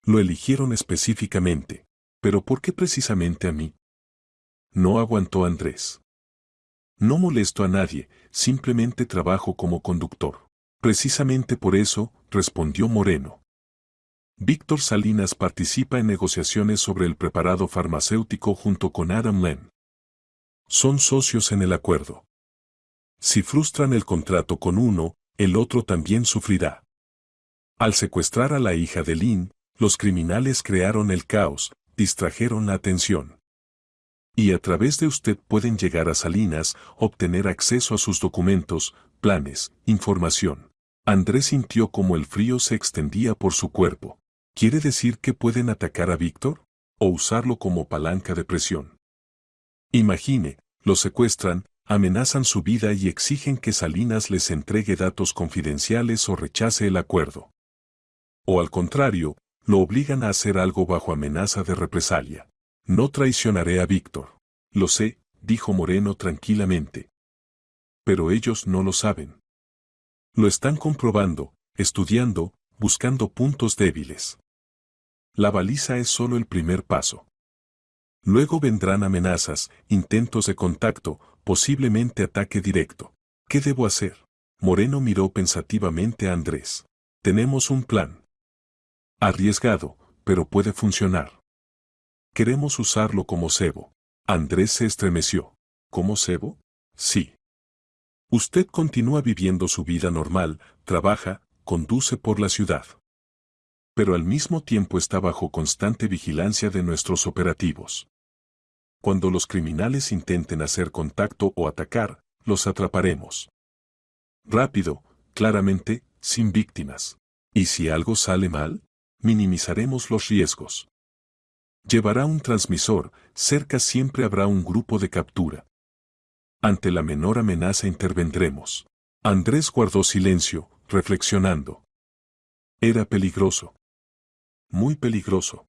Lo eligieron específicamente. ¿Pero por qué precisamente a mí? No aguantó Andrés. No molesto a nadie, simplemente trabajo como conductor. Precisamente por eso, respondió Moreno. Víctor Salinas participa en negociaciones sobre el preparado farmacéutico junto con Adam Len. Son socios en el acuerdo. Si frustran el contrato con uno, el otro también sufrirá. Al secuestrar a la hija de Lynn, los criminales crearon el caos, distrajeron la atención. Y a través de usted pueden llegar a Salinas, obtener acceso a sus documentos, planes, información. Andrés sintió como el frío se extendía por su cuerpo. ¿Quiere decir que pueden atacar a Víctor? ¿O usarlo como palanca de presión? Imagine, lo secuestran, amenazan su vida y exigen que Salinas les entregue datos confidenciales o rechace el acuerdo. O al contrario, lo obligan a hacer algo bajo amenaza de represalia. No traicionaré a Víctor. Lo sé, dijo Moreno tranquilamente. Pero ellos no lo saben. Lo están comprobando, estudiando, buscando puntos débiles. La baliza es solo el primer paso. Luego vendrán amenazas, intentos de contacto, posiblemente ataque directo. ¿Qué debo hacer? Moreno miró pensativamente a Andrés. Tenemos un plan. Arriesgado, pero puede funcionar. Queremos usarlo como cebo. Andrés se estremeció. ¿Como cebo? Sí. Usted continúa viviendo su vida normal, trabaja, conduce por la ciudad. Pero al mismo tiempo está bajo constante vigilancia de nuestros operativos. Cuando los criminales intenten hacer contacto o atacar, los atraparemos. Rápido, claramente, sin víctimas. ¿Y si algo sale mal? Minimizaremos los riesgos. Llevará un transmisor, cerca siempre habrá un grupo de captura. Ante la menor amenaza intervendremos. Andrés guardó silencio, reflexionando. Era peligroso. Muy peligroso.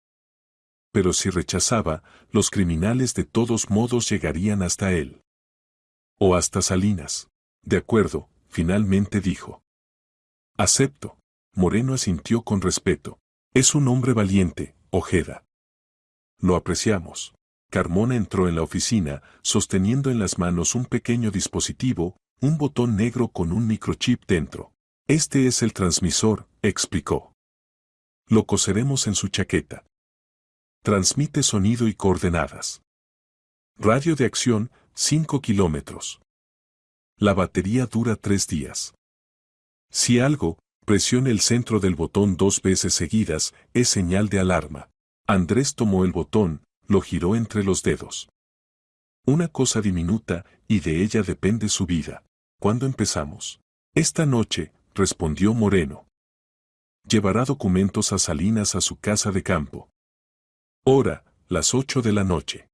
Pero si rechazaba, los criminales de todos modos llegarían hasta él. O hasta Salinas. De acuerdo, finalmente dijo. Acepto. Moreno asintió con respeto. Es un hombre valiente, Ojeda. Lo apreciamos. Carmona entró en la oficina, sosteniendo en las manos un pequeño dispositivo, un botón negro con un microchip dentro. Este es el transmisor, explicó. Lo coseremos en su chaqueta. Transmite sonido y coordenadas. Radio de acción, 5 kilómetros. La batería dura 3 días. Si algo, presione el centro del botón 2 veces seguidas, es señal de alarma. Andrés tomó el botón, lo giró entre los dedos. Una cosa diminuta, y de ella depende su vida. ¿Cuándo empezamos? Esta noche, respondió Moreno. Llevará documentos a Salinas a su casa de campo. Hora, las 8 de la noche.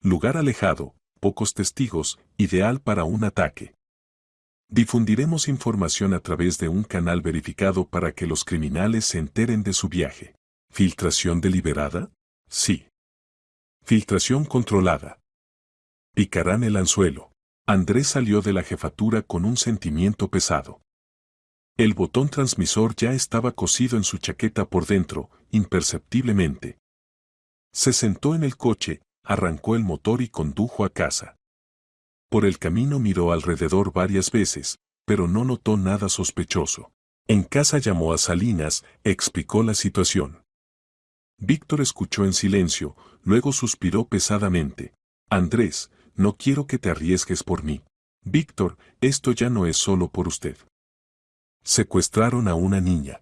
Lugar alejado, pocos testigos, ideal para un ataque. Difundiremos información a través de un canal verificado para que los criminales se enteren de su viaje. ¿Filtración deliberada? Sí. Filtración controlada. Picarán el anzuelo. Andrés salió de la jefatura con un sentimiento pesado. El botón transmisor ya estaba cosido en su chaqueta por dentro, imperceptiblemente. Se sentó en el coche, arrancó el motor y condujo a casa. Por el camino miró alrededor varias veces, pero no notó nada sospechoso. En casa llamó a Salinas, explicó la situación. Víctor escuchó en silencio, luego suspiró pesadamente. Andrés, no quiero que te arriesgues por mí. Víctor, esto ya no es solo por usted. Secuestraron a una niña.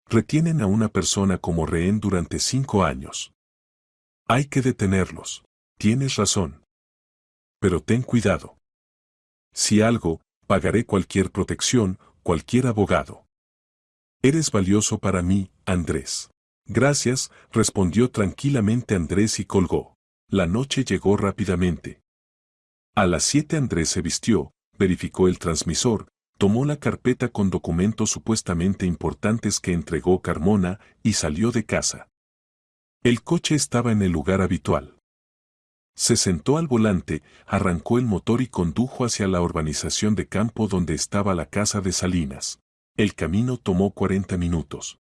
Retienen a una persona como rehén durante 5 años. Hay que detenerlos. Tienes razón. Pero ten cuidado. Si algo, pagaré cualquier protección, cualquier abogado. Eres valioso para mí, Andrés. Gracias, respondió tranquilamente Andrés y colgó. La noche llegó rápidamente. A las 7 Andrés se vistió, verificó el transmisor, tomó la carpeta con documentos supuestamente importantes que entregó Carmona y salió de casa. El coche estaba en el lugar habitual. Se sentó al volante, arrancó el motor y condujo hacia la urbanización de campo donde estaba la casa de Salinas. El camino tomó 40 minutos.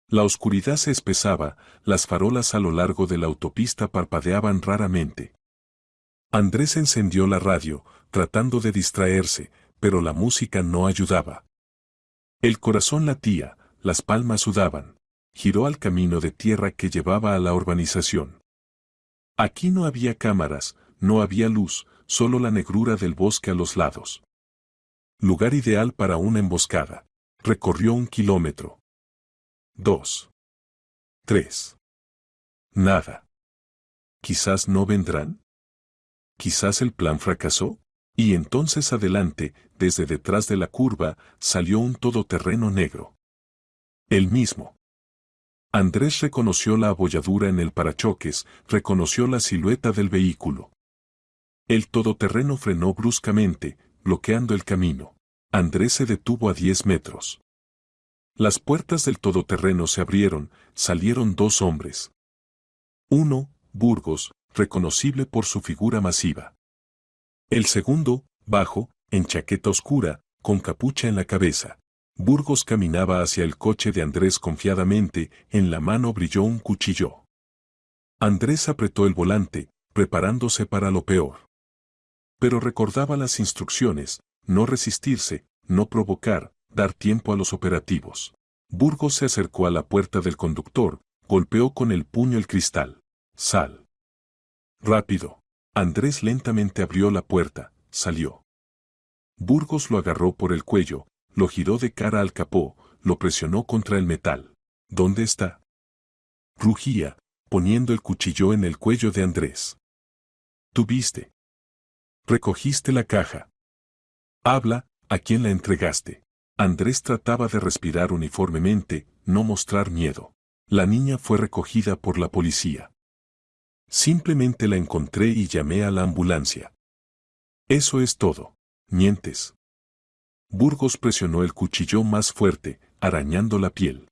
La oscuridad se espesaba, las farolas a lo largo de la autopista parpadeaban raramente. Andrés encendió la radio, tratando de distraerse, pero la música no ayudaba. El corazón latía, las palmas sudaban. Giró al camino de tierra que llevaba a la urbanización. Aquí no había cámaras, no había luz, solo la negrura del bosque a los lados. Lugar ideal para una emboscada. Recorrió 1 kilómetro. 2. 3. Nada. Quizás no vendrán. Quizás el plan fracasó. Y entonces adelante, desde detrás de la curva, salió un todoterreno negro. El mismo. Andrés reconoció la abolladura en el parachoques, reconoció la silueta del vehículo. El todoterreno frenó bruscamente, bloqueando el camino. Andrés se detuvo a 10 metros. Las puertas del todoterreno se abrieron, salieron 2 hombres. Uno, Burgos, reconocible por su figura masiva. El segundo, bajo, en chaqueta oscura, con capucha en la cabeza. Burgos caminaba hacia el coche de Andrés confiadamente, en la mano brilló un cuchillo. Andrés apretó el volante, preparándose para lo peor. Pero recordaba las instrucciones, no resistirse, no provocar, dar tiempo a los operativos. Burgos se acercó a la puerta del conductor, golpeó con el puño el cristal. Sal. Rápido. Andrés lentamente abrió la puerta, salió. Burgos lo agarró por el cuello, lo giró de cara al capó, lo presionó contra el metal. ¿Dónde está? Rugía, poniendo el cuchillo en el cuello de Andrés. ¿Tú viste? Recogiste la caja. Habla, ¿a quién la entregaste? Andrés trataba de respirar uniformemente, no mostrar miedo. La niña fue recogida por la policía. Simplemente la encontré y llamé a la ambulancia. Eso es todo. Mientes. Burgos presionó el cuchillo más fuerte, arañando la piel.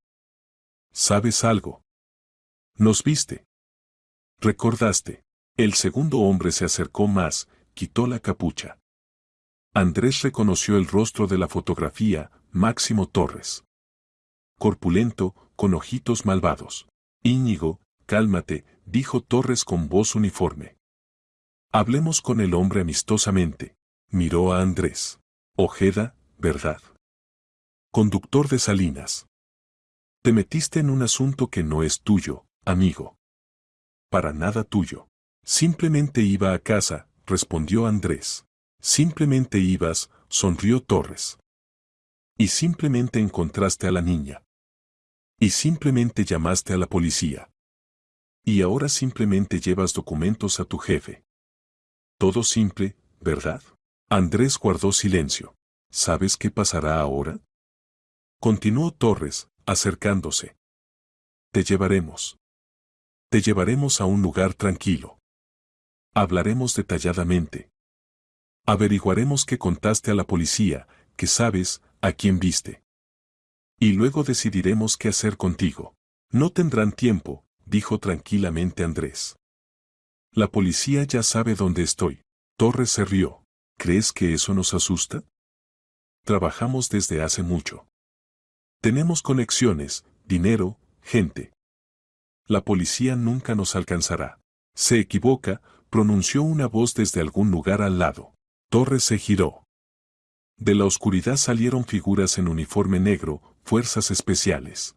¿Sabes algo? Nos viste. ¿Recordaste? El segundo hombre se acercó más, quitó la capucha. Andrés reconoció el rostro de la fotografía, Máximo Torres. Corpulento, con ojitos malvados. Íñigo, cálmate, dijo Torres con voz uniforme. Hablemos con el hombre amistosamente. Miró a Andrés. Ojeda, ¿verdad? Conductor de Salinas. Te metiste en un asunto que no es tuyo, amigo. Para nada tuyo. Simplemente iba a casa, respondió Andrés. Simplemente ibas, sonrió Torres. Y simplemente encontraste a la niña. Y simplemente llamaste a la policía. Y ahora simplemente llevas documentos a tu jefe. Todo simple, ¿verdad? Andrés guardó silencio. ¿Sabes qué pasará ahora? Continuó Torres, acercándose. Te llevaremos. Te llevaremos a un lugar tranquilo. Hablaremos detalladamente. Averiguaremos qué contaste a la policía, qué sabes, a quién viste. Y luego decidiremos qué hacer contigo. No tendrán tiempo, dijo tranquilamente Andrés. La policía ya sabe dónde estoy. Torres se rió. ¿Crees que eso nos asusta? Trabajamos desde hace mucho. Tenemos conexiones, dinero, gente. La policía nunca nos alcanzará. Se equivoca, pronunció una voz desde algún lugar al lado. Torres se giró. De la oscuridad salieron figuras en uniforme negro, fuerzas especiales.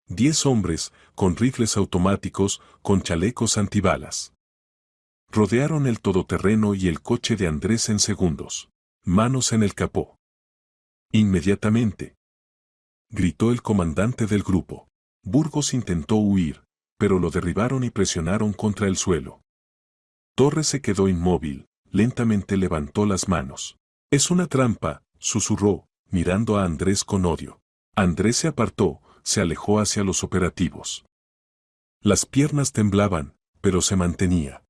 10 hombres, con rifles automáticos, con chalecos antibalas. Rodearon el todoterreno y el coche de Andrés en segundos. Manos en el capó. Inmediatamente. Gritó el comandante del grupo. Burgos intentó huir, pero lo derribaron y presionaron contra el suelo. Torres se quedó inmóvil, lentamente levantó las manos. Es una trampa, susurró, mirando a Andrés con odio. Andrés se apartó, se alejó hacia los operativos. Las piernas temblaban, pero se mantenía.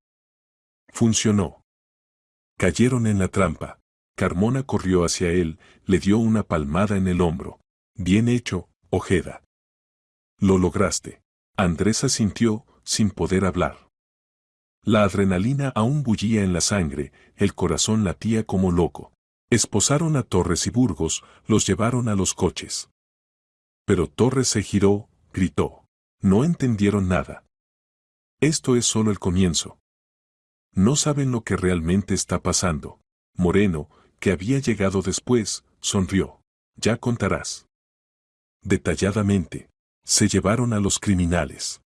Funcionó. Cayeron en la trampa. Carmona corrió hacia él, le dio una palmada en el hombro. Bien hecho, Ojeda. Lo lograste. Andrés asintió, sin poder hablar. La adrenalina aún bullía en la sangre, el corazón latía como loco. Esposaron a Torres y Burgos, los llevaron a los coches. Pero Torres se giró, gritó. No entendieron nada. Esto es solo el comienzo. No saben lo que realmente está pasando. Moreno, que había llegado después, sonrió. Ya contarás. Detalladamente. Se llevaron a los criminales.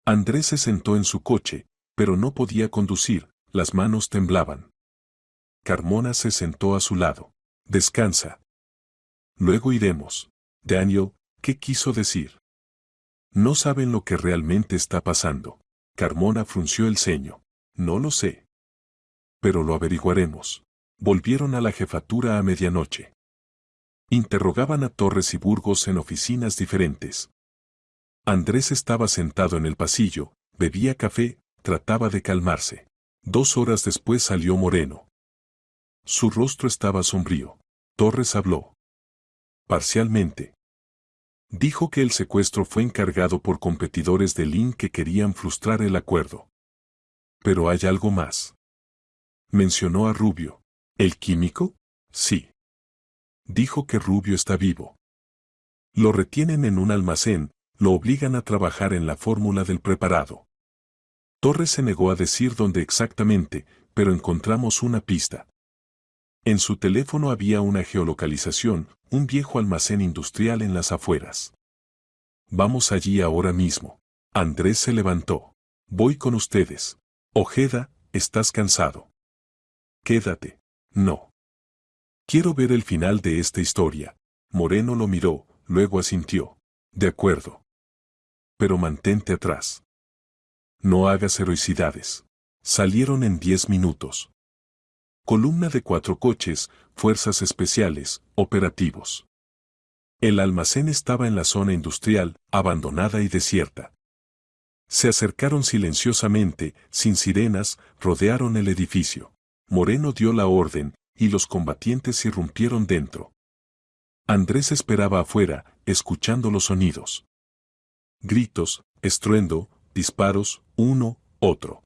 Andrés se sentó en su coche, pero no podía conducir, las manos temblaban. Carmona se sentó a su lado. Descansa. Luego iremos. Daniel, ¿qué quiso decir? No saben lo que realmente está pasando. Carmona frunció el ceño. No lo sé. Pero lo averiguaremos. Volvieron a la jefatura a medianoche. Interrogaban a Torres y Burgos en oficinas diferentes. Andrés estaba sentado en el pasillo, bebía café, trataba de calmarse. 2 horas después salió Moreno. Su rostro estaba sombrío. Torres habló. Parcialmente. Dijo que el secuestro fue encargado por competidores de Lin que querían frustrar el acuerdo. Pero hay algo más. Mencionó a Rubio. ¿El químico? Sí. Dijo que Rubio está vivo. Lo retienen en un almacén, lo obligan a trabajar en la fórmula del preparado. Torres se negó a decir dónde exactamente, pero encontramos una pista. En su teléfono había una geolocalización, un viejo almacén industrial en las afueras. Vamos allí ahora mismo. Andrés se levantó. Voy con ustedes. Ojeda, ¿estás cansado? Quédate. No. Quiero ver el final de esta historia. Moreno lo miró, luego asintió. De acuerdo. Pero mantente atrás. No hagas heroicidades. Salieron en 10 minutos. Columna de 4 coches, fuerzas especiales, operativos. El almacén estaba en la zona industrial, abandonada y desierta. Se acercaron silenciosamente, sin sirenas, rodearon el edificio. Moreno dio la orden, y los combatientes irrumpieron dentro. Andrés esperaba afuera, escuchando los sonidos. Gritos, estruendo, disparos, uno, otro.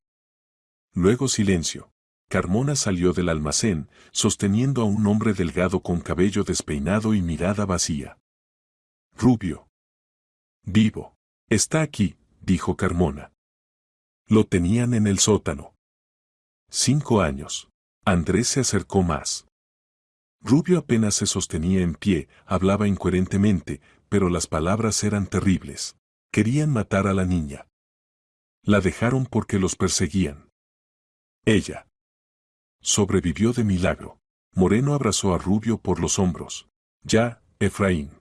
Luego silencio. Carmona salió del almacén, sosteniendo a un hombre delgado con cabello despeinado y mirada vacía. Rubio. Vivo. Está aquí, dijo Carmona. Lo tenían en el sótano. 5 años. Andrés se acercó más. Rubio apenas se sostenía en pie, hablaba incoherentemente, pero las palabras eran terribles. Querían matar a la niña. La dejaron porque los perseguían. Ella sobrevivió de milagro. Moreno abrazó a Rubio por los hombros. Ya, Efraín.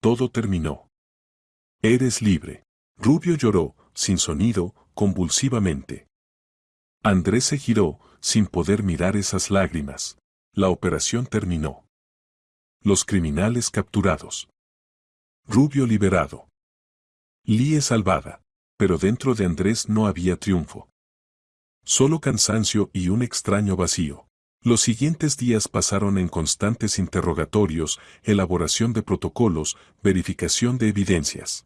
Todo terminó. Eres libre. Rubio lloró, sin sonido, convulsivamente. Andrés se giró, sin poder mirar esas lágrimas. La operación terminó. Los criminales capturados. Rubio liberado. Lie salvada. Pero dentro de Andrés no había triunfo. Solo cansancio y un extraño vacío. Los siguientes días pasaron en constantes interrogatorios, elaboración de protocolos, verificación de evidencias.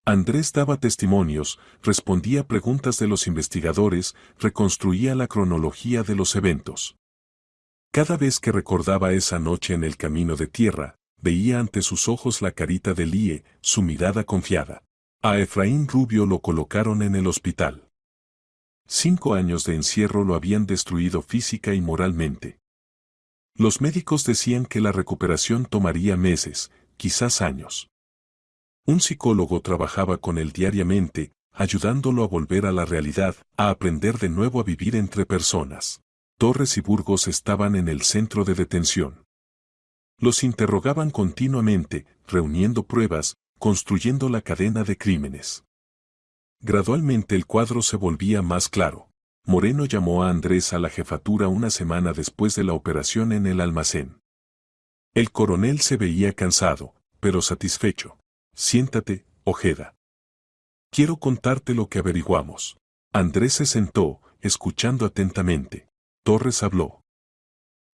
Andrés daba testimonios, respondía preguntas de los investigadores, reconstruía la cronología de los eventos. Cada vez que recordaba esa noche en el camino de tierra, veía ante sus ojos la carita de Lie, su mirada confiada. A Efraín Rubio lo colocaron en el hospital. 5 años de encierro lo habían destruido física y moralmente. Los médicos decían que la recuperación tomaría meses, quizás años. Un psicólogo trabajaba con él diariamente, ayudándolo a volver a la realidad, a aprender de nuevo a vivir entre personas. Torres y Burgos estaban en el centro de detención. Los interrogaban continuamente, reuniendo pruebas, construyendo la cadena de crímenes. Gradualmente el cuadro se volvía más claro. Moreno llamó a Andrés a la jefatura una semana después de la operación en el almacén. El coronel se veía cansado, pero satisfecho. Siéntate, Ojeda. Quiero contarte lo que averiguamos. Andrés se sentó, escuchando atentamente. Torres habló.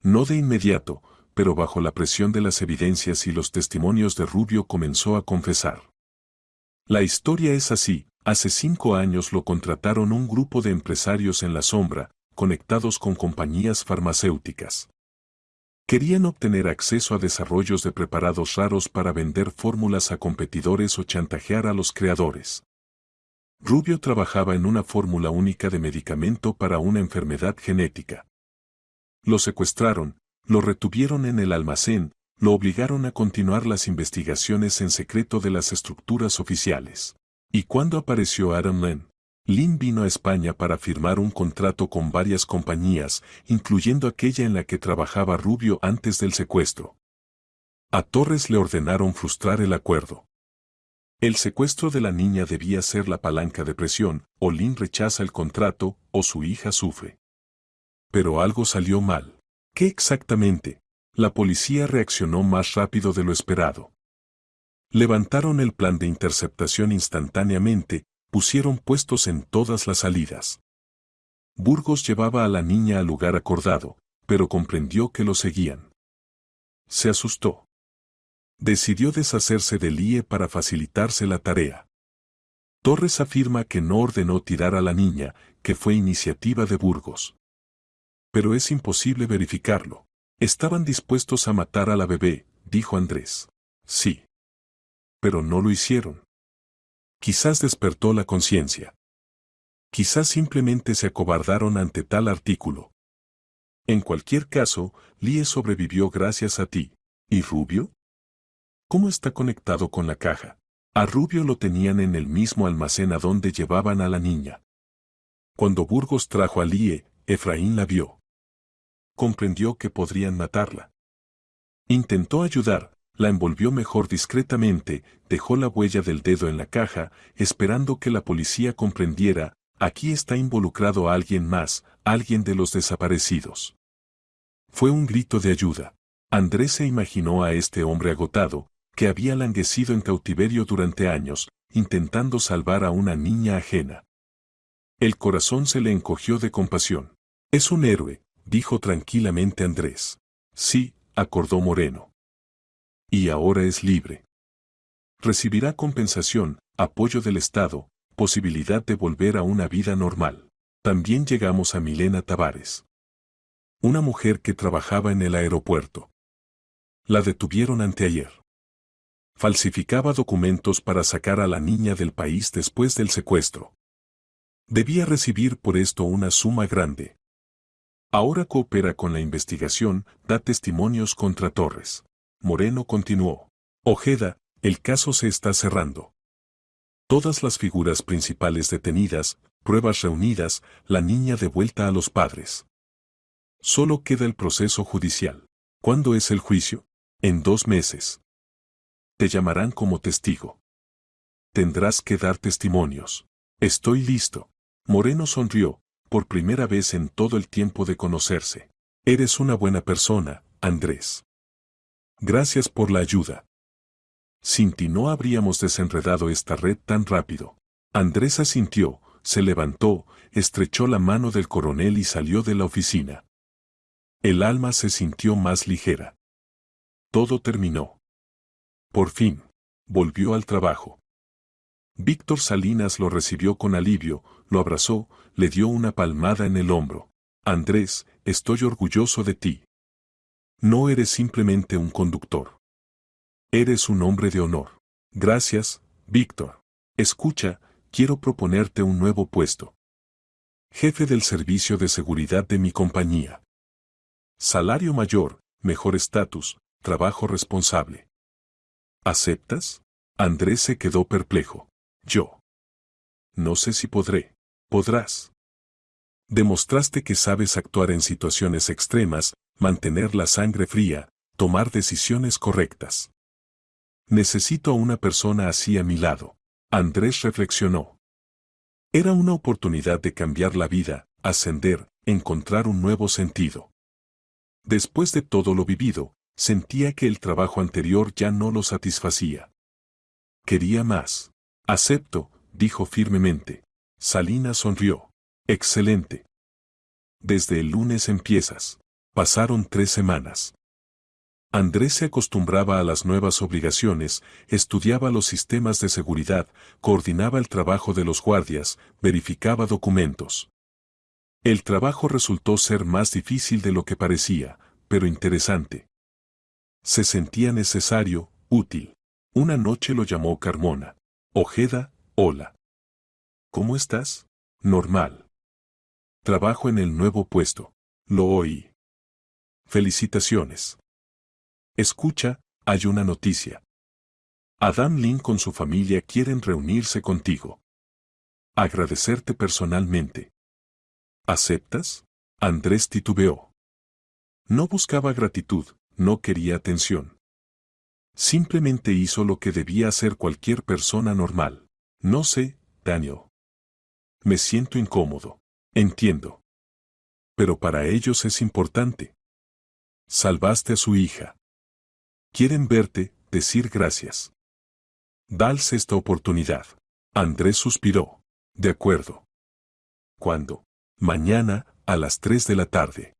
No de inmediato, pero bajo la presión de las evidencias y los testimonios de Rubio comenzó a confesar. La historia es así. Hace 5 años lo contrataron un grupo de empresarios en la sombra, conectados con compañías farmacéuticas. Querían obtener acceso a desarrollos de preparados raros para vender fórmulas a competidores o chantajear a los creadores. Rubio trabajaba en una fórmula única de medicamento para una enfermedad genética. Lo secuestraron, lo retuvieron en el almacén, lo obligaron a continuar las investigaciones en secreto de las estructuras oficiales. Y cuando apareció Adam Lin vino a España para firmar un contrato con varias compañías, incluyendo aquella en la que trabajaba Rubio antes del secuestro. A Torres le ordenaron frustrar el acuerdo. El secuestro de la niña debía ser la palanca de presión, o Lin rechaza el contrato, o su hija sufre. Pero algo salió mal. ¿Qué exactamente? La policía reaccionó más rápido de lo esperado. Levantaron el plan de interceptación instantáneamente, pusieron puestos en todas las salidas. Burgos llevaba a la niña al lugar acordado, pero comprendió que lo seguían. Se asustó. Decidió deshacerse de Lie para facilitarse la tarea. Torres afirma que no ordenó tirar a la niña, que fue iniciativa de Burgos. Pero es imposible verificarlo. Estaban dispuestos a matar a la bebé, dijo Andrés. Sí. Pero no lo hicieron. Quizás despertó la conciencia. Quizás simplemente se acobardaron ante tal artículo. En cualquier caso, Lie sobrevivió gracias a ti. ¿Y Rubio? ¿Cómo está conectado con la caja? A Rubio lo tenían en el mismo almacén a donde llevaban a la niña. Cuando Burgos trajo a Lie, Efraín la vio. Comprendió que podrían matarla. Intentó ayudar. La envolvió mejor discretamente, dejó la huella del dedo en la caja, esperando que la policía comprendiera, aquí está involucrado alguien más, alguien de los desaparecidos. Fue un grito de ayuda. Andrés se imaginó a este hombre agotado, que había languecido en cautiverio durante años, intentando salvar a una niña ajena. El corazón se le encogió de compasión. Es un héroe, dijo tranquilamente Andrés. Sí, acordó Moreno. Y ahora es libre. Recibirá compensación, apoyo del Estado, posibilidad de volver a una vida normal. También llegamos a Milena Tavares. Una mujer que trabajaba en el aeropuerto. La detuvieron anteayer. Falsificaba documentos para sacar a la niña del país después del secuestro. Debía recibir por esto una suma grande. Ahora coopera con la investigación, da testimonios contra Torres. Moreno continuó. Ojeda, el caso se está cerrando. Todas las figuras principales detenidas, pruebas reunidas, la niña devuelta a los padres. Solo queda el proceso judicial. ¿Cuándo es el juicio? En 2 meses. Te llamarán como testigo. Tendrás que dar testimonios. Estoy listo. Moreno sonrió, por primera vez en todo el tiempo de conocerse. Eres una buena persona, Andrés. Gracias por la ayuda. Sin ti no habríamos desenredado esta red tan rápido. Andrés asintió, se levantó, estrechó la mano del coronel y salió de la oficina. El alma se sintió más ligera. Todo terminó. Por fin, volvió al trabajo. Víctor Salinas lo recibió con alivio, lo abrazó, le dio una palmada en el hombro. Andrés, estoy orgulloso de ti. No eres simplemente un conductor. Eres un hombre de honor. Gracias, Víctor. Escucha, quiero proponerte un nuevo puesto. Jefe del servicio de seguridad de mi compañía. Salario mayor, mejor estatus, trabajo responsable. ¿Aceptas? Andrés se quedó perplejo. Yo. No sé si podré. Podrás. Demostraste que sabes actuar en situaciones extremas, mantener la sangre fría, tomar decisiones correctas. Necesito a una persona así a mi lado. Andrés reflexionó. Era una oportunidad de cambiar la vida, ascender, encontrar un nuevo sentido. Después de todo lo vivido, sentía que el trabajo anterior ya no lo satisfacía. Quería más. Acepto, dijo firmemente. Salinas sonrió. Excelente. Desde el lunes empiezas. Pasaron 3 semanas. Andrés se acostumbraba a las nuevas obligaciones, estudiaba los sistemas de seguridad, coordinaba el trabajo de los guardias, verificaba documentos. El trabajo resultó ser más difícil de lo que parecía, pero interesante. Se sentía necesario, útil. Una noche lo llamó Carmona. Ojeda, hola. ¿Cómo estás? Normal. Trabajo en el nuevo puesto. Lo oí. Felicitaciones. Escucha, hay una noticia. Adam Lin con su familia quieren reunirse contigo. Agradecerte personalmente. ¿Aceptas? Andrés titubeó. No buscaba gratitud, no quería atención. Simplemente hizo lo que debía hacer cualquier persona normal. No sé, Daniel. Me siento incómodo. Entiendo. Pero para ellos es importante. Salvaste a su hija. Quieren verte, decir gracias. Dales esta oportunidad. Andrés suspiró. De acuerdo. ¿Cuándo? Mañana, a las 3 de la tarde.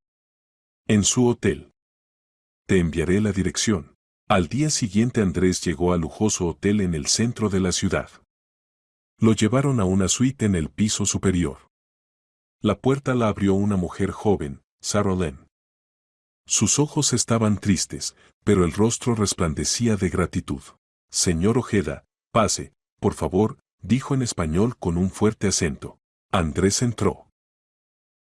En su hotel. Te enviaré la dirección. Al día siguiente Andrés llegó al lujoso hotel en el centro de la ciudad. Lo llevaron a una suite en el piso superior. La puerta la abrió una mujer joven, Sarah Lynn. Sus ojos estaban tristes, pero el rostro resplandecía de gratitud. Señor Ojeda, pase, por favor, dijo en español con un fuerte acento. Andrés entró.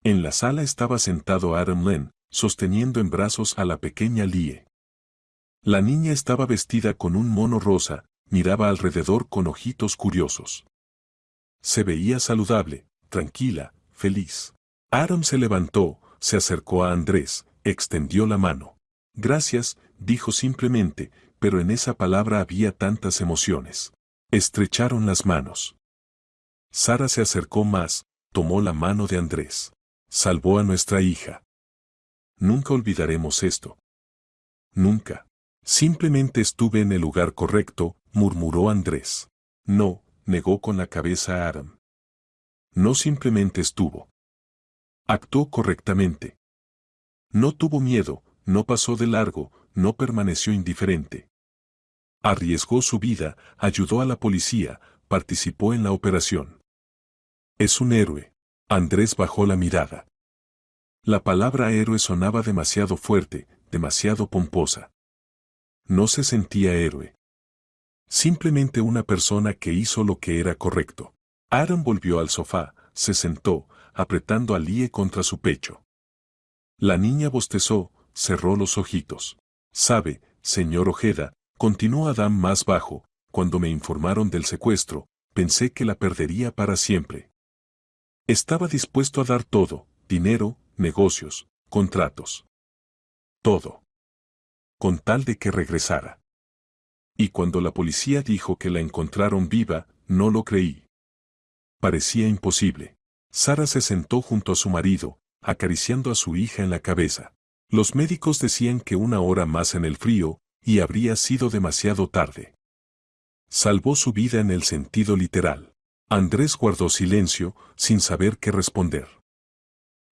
En la sala estaba sentado Adam Lynn, sosteniendo en brazos a la pequeña Lie. La niña estaba vestida con un mono rosa, miraba alrededor con ojitos curiosos. Se veía saludable, tranquila, feliz. Adam se levantó, se acercó a Andrés, extendió la mano. Gracias, dijo simplemente, pero en esa palabra había tantas emociones. Estrecharon las manos. Sara se acercó más, tomó la mano de Andrés. Salvó a nuestra hija. Nunca olvidaremos esto. Nunca. Simplemente estuve en el lugar correcto, murmuró Andrés. No, negó con la cabeza Adam. No simplemente estuvo. Actuó correctamente. No tuvo miedo, no pasó de largo, no permaneció indiferente. Arriesgó su vida, ayudó a la policía, participó en la operación. Es un héroe. Andrés bajó la mirada. La palabra héroe sonaba demasiado fuerte, demasiado pomposa. No se sentía héroe. Simplemente una persona que hizo lo que era correcto. Aaron volvió al sofá, se sentó, apretando a Lie contra su pecho. La niña bostezó, cerró los ojitos. Sabe, señor Ojeda, continuó Adam más bajo, cuando me informaron del secuestro, pensé que la perdería para siempre. Estaba dispuesto a dar todo, dinero, negocios, contratos. Todo. Con tal de que regresara. Y cuando la policía dijo que la encontraron viva, no lo creí. Parecía imposible. Sara se sentó junto a su marido, acariciando a su hija en la cabeza. Los médicos decían que 1 hora más en el frío, y habría sido demasiado tarde. Salvó su vida en el sentido literal. Andrés guardó silencio, sin saber qué responder.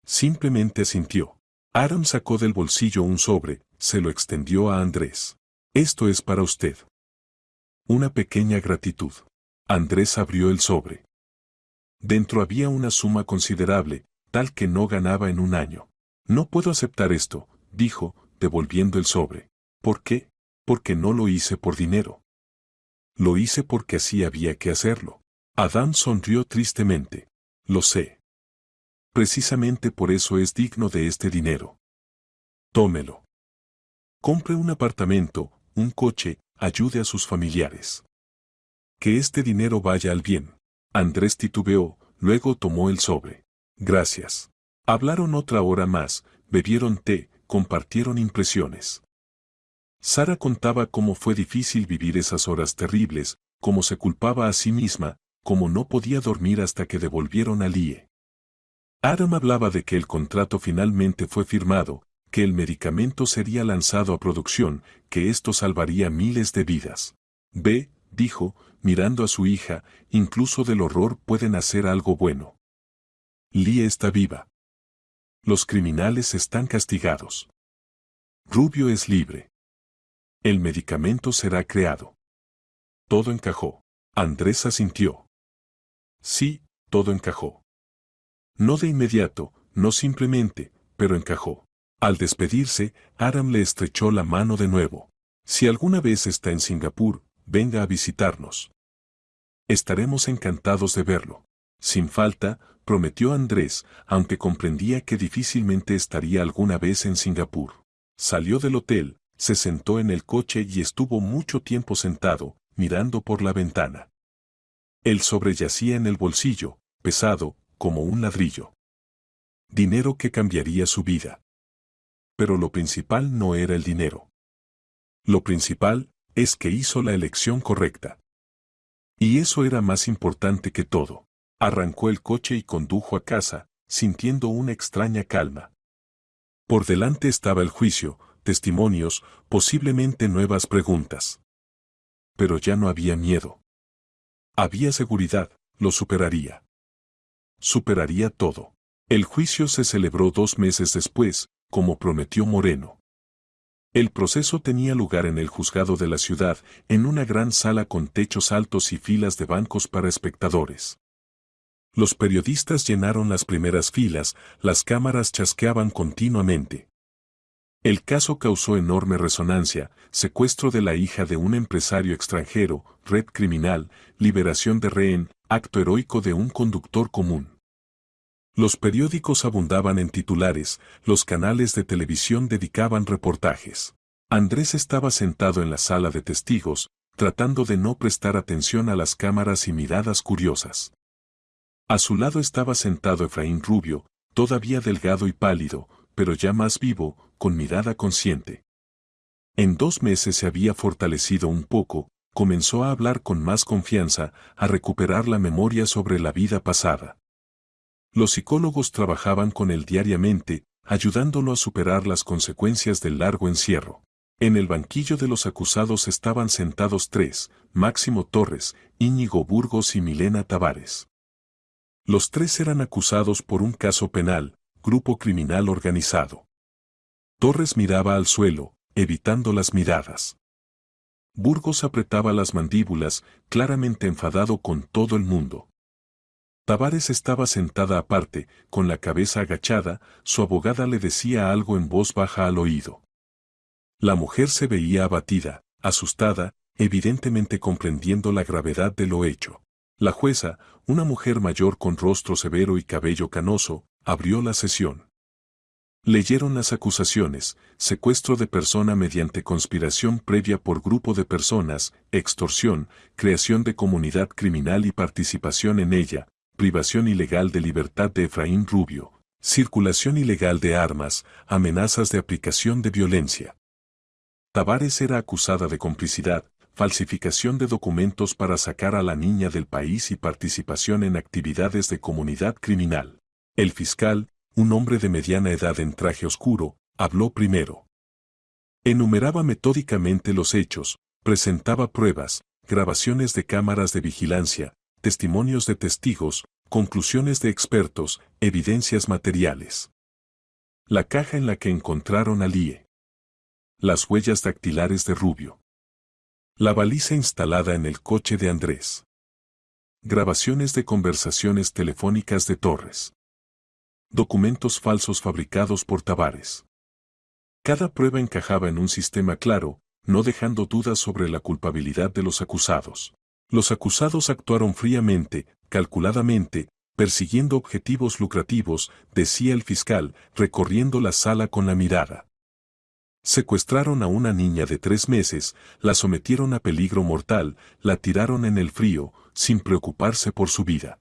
Simplemente asintió. Aaron sacó del bolsillo un sobre, se lo extendió a Andrés. Esto es para usted. Una pequeña gratitud. Andrés abrió el sobre. Dentro había una suma considerable, tal que no ganaba en 1 año. No puedo aceptar esto, dijo, devolviendo el sobre. ¿Por qué? Porque no lo hice por dinero. Lo hice porque así había que hacerlo. Adán sonrió tristemente. Lo sé. Precisamente por eso es digno de este dinero. Tómelo. Compre un apartamento, un coche, ayude a sus familiares. Que este dinero vaya al bien. Andrés titubeó, luego tomó el sobre. Gracias. Hablaron otra hora más, bebieron té, compartieron impresiones. Sara contaba cómo fue difícil vivir esas horas terribles, cómo se culpaba a sí misma, cómo no podía dormir hasta que devolvieron a Lie. Adam hablaba de que el contrato finalmente fue firmado, que el medicamento sería lanzado a producción, que esto salvaría miles de vidas. Ve, dijo, mirando a su hija, incluso del horror pueden hacer algo bueno. Lie está viva. Los criminales están castigados. Rubio es libre. El medicamento será creado. Todo encajó. Andrés asintió. Sí, todo encajó. No de inmediato, no simplemente, pero encajó. Al despedirse, Aram le estrechó la mano de nuevo. Si alguna vez está en Singapur, venga a visitarnos. Estaremos encantados de verlo. Sin falta, prometió Andrés, aunque comprendía que difícilmente estaría alguna vez en Singapur. Salió del hotel, se sentó en el coche y estuvo mucho tiempo sentado, mirando por la ventana. El sobre yacía en el bolsillo, pesado, como un ladrillo. Dinero que cambiaría su vida. Pero lo principal no era el dinero. Lo principal es que hizo la elección correcta. Y eso era más importante que todo. Arrancó el coche y condujo a casa, sintiendo una extraña calma. Por delante estaba el juicio, testimonios, posiblemente nuevas preguntas. Pero ya no había miedo. Había seguridad, lo superaría. Superaría todo. El juicio se celebró 2 meses después, como prometió Moreno. El proceso tenía lugar en el juzgado de la ciudad, en una gran sala con techos altos y filas de bancos para espectadores. Los periodistas llenaron las primeras filas, las cámaras chasqueaban continuamente. El caso causó enorme resonancia: secuestro de la hija de un empresario extranjero, red criminal, liberación de rehén, acto heroico de un conductor común. Los periódicos abundaban en titulares, los canales de televisión dedicaban reportajes. Andrés estaba sentado en la sala de testigos, tratando de no prestar atención a las cámaras y miradas curiosas. A su lado estaba sentado Efraín Rubio, todavía delgado y pálido, pero ya más vivo, con mirada consciente. En 2 meses se había fortalecido un poco, comenzó a hablar con más confianza, a recuperar la memoria sobre la vida pasada. Los psicólogos trabajaban con él diariamente, ayudándolo a superar las consecuencias del largo encierro. En el banquillo de los acusados estaban sentados 3, Máximo Torres, Íñigo Burgos y Milena Tavares. Los 3 eran acusados por un caso penal, grupo criminal organizado. Torres miraba al suelo, evitando las miradas. Burgos apretaba las mandíbulas, claramente enfadado con todo el mundo. Tavares estaba sentada aparte, con la cabeza agachada, su abogada le decía algo en voz baja al oído. La mujer se veía abatida, asustada, evidentemente comprendiendo la gravedad de lo hecho. La jueza, una mujer mayor con rostro severo y cabello canoso, abrió la sesión. Leyeron las acusaciones: secuestro de persona mediante conspiración previa por grupo de personas, extorsión, creación de comunidad criminal y participación en ella, privación ilegal de libertad de Efraín Rubio, circulación ilegal de armas, amenazas de aplicación de violencia. Tavares era acusada de complicidad, falsificación de documentos para sacar a la niña del país y participación en actividades de comunidad criminal. El fiscal, un hombre de mediana edad en traje oscuro, habló primero. Enumeraba metódicamente los hechos, presentaba pruebas, grabaciones de cámaras de vigilancia, testimonios de testigos, conclusiones de expertos, evidencias materiales. La caja en la que encontraron a Lie. Las huellas dactilares de Rubio. La baliza instalada en el coche de Andrés. Grabaciones de conversaciones telefónicas de Torres. Documentos falsos fabricados por Tavares. Cada prueba encajaba en un sistema claro, no dejando dudas sobre la culpabilidad de los acusados. Los acusados actuaron fríamente, calculadamente, persiguiendo objetivos lucrativos, decía el fiscal, recorriendo la sala con la mirada. Secuestraron a una niña de 3 meses, la sometieron a peligro mortal, la tiraron en el frío, sin preocuparse por su vida.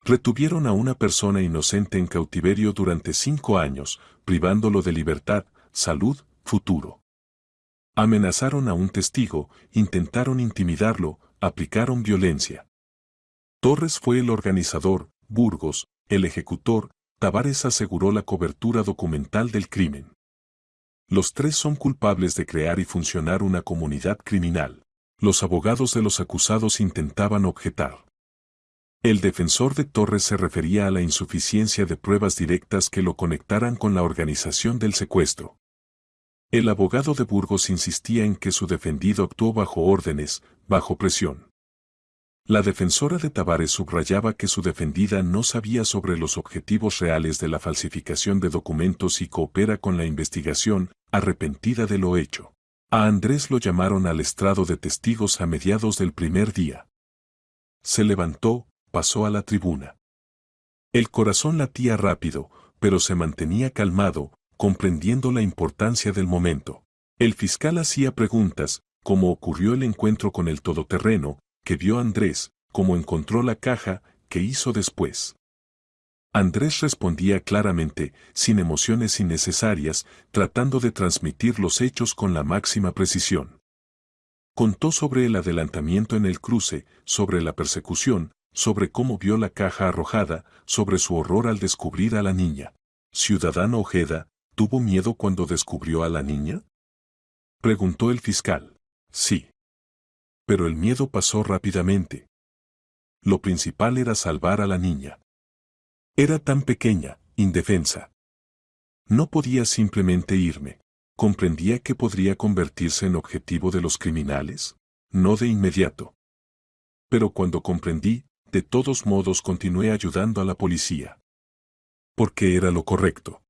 Retuvieron a una persona inocente en cautiverio durante 5 años, privándolo de libertad, salud, futuro. Amenazaron a un testigo, intentaron intimidarlo, aplicaron violencia. Torres fue el organizador, Burgos, el ejecutor, Tavares aseguró la cobertura documental del crimen. Los 3 son culpables de crear y funcionar una comunidad criminal. Los abogados de los acusados intentaban objetar. El defensor de Torres se refería a la insuficiencia de pruebas directas que lo conectaran con la organización del secuestro. El abogado de Burgos insistía en que su defendido actuó bajo órdenes, bajo presión. La defensora de Tavares subrayaba que su defendida no sabía sobre los objetivos reales de la falsificación de documentos y coopera con la investigación, arrepentida de lo hecho. A Andrés lo llamaron al estrado de testigos a mediados del primer día. Se levantó, pasó a la tribuna. El corazón latía rápido, pero se mantenía calmado, comprendiendo la importancia del momento. El fiscal hacía preguntas, cómo ocurrió el encuentro con el todoterreno, que vio Andrés, cómo encontró la caja, qué hizo después. Andrés respondía claramente, sin emociones innecesarias, tratando de transmitir los hechos con la máxima precisión. Contó sobre el adelantamiento en el cruce, sobre la persecución, sobre cómo vio la caja arrojada, sobre su horror al descubrir a la niña. «Ciudadano Ojeda, ¿tuvo miedo cuando descubrió a la niña?», preguntó el fiscal. Sí. Pero el miedo pasó rápidamente. Lo principal era salvar a la niña. Era tan pequeña, indefensa. No podía simplemente irme. ¿Comprendía que podría convertirse en objetivo de los criminales? No de inmediato. Pero cuando comprendí, de todos modos continué ayudando a la policía. Porque era lo correcto.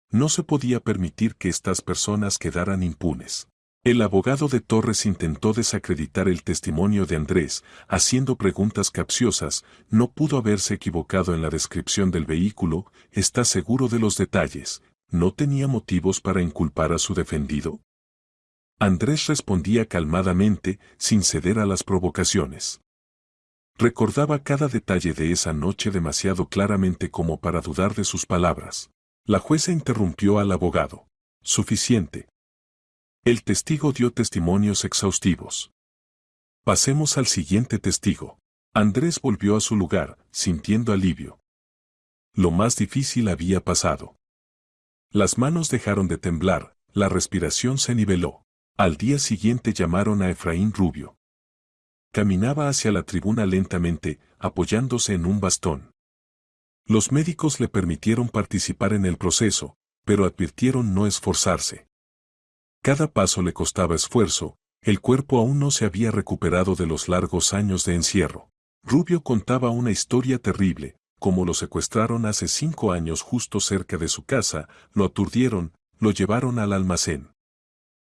No se podía permitir que estas personas quedaran impunes. El abogado de Torres intentó desacreditar el testimonio de Andrés, haciendo preguntas capciosas. No pudo haberse equivocado en la descripción del vehículo, ¿está seguro de los detalles? ¿No tenía motivos para inculpar a su defendido? Andrés respondía calmadamente, sin ceder a las provocaciones. Recordaba cada detalle de esa noche demasiado claramente como para dudar de sus palabras. La jueza interrumpió al abogado. Suficiente. El testigo dio testimonios exhaustivos. Pasemos al siguiente testigo. Andrés volvió a su lugar, sintiendo alivio. Lo más difícil había pasado. Las manos dejaron de temblar, la respiración se niveló. Al día siguiente llamaron a Efraín Rubio. Caminaba hacia la tribuna lentamente, apoyándose en un bastón. Los médicos le permitieron participar en el proceso, pero advirtieron no esforzarse. Cada paso le costaba esfuerzo, El cuerpo aún no se había recuperado de los largos años de encierro. Rubio contaba una historia terrible, como lo secuestraron hace 5 años justo cerca de su casa, lo aturdieron, lo llevaron al almacén.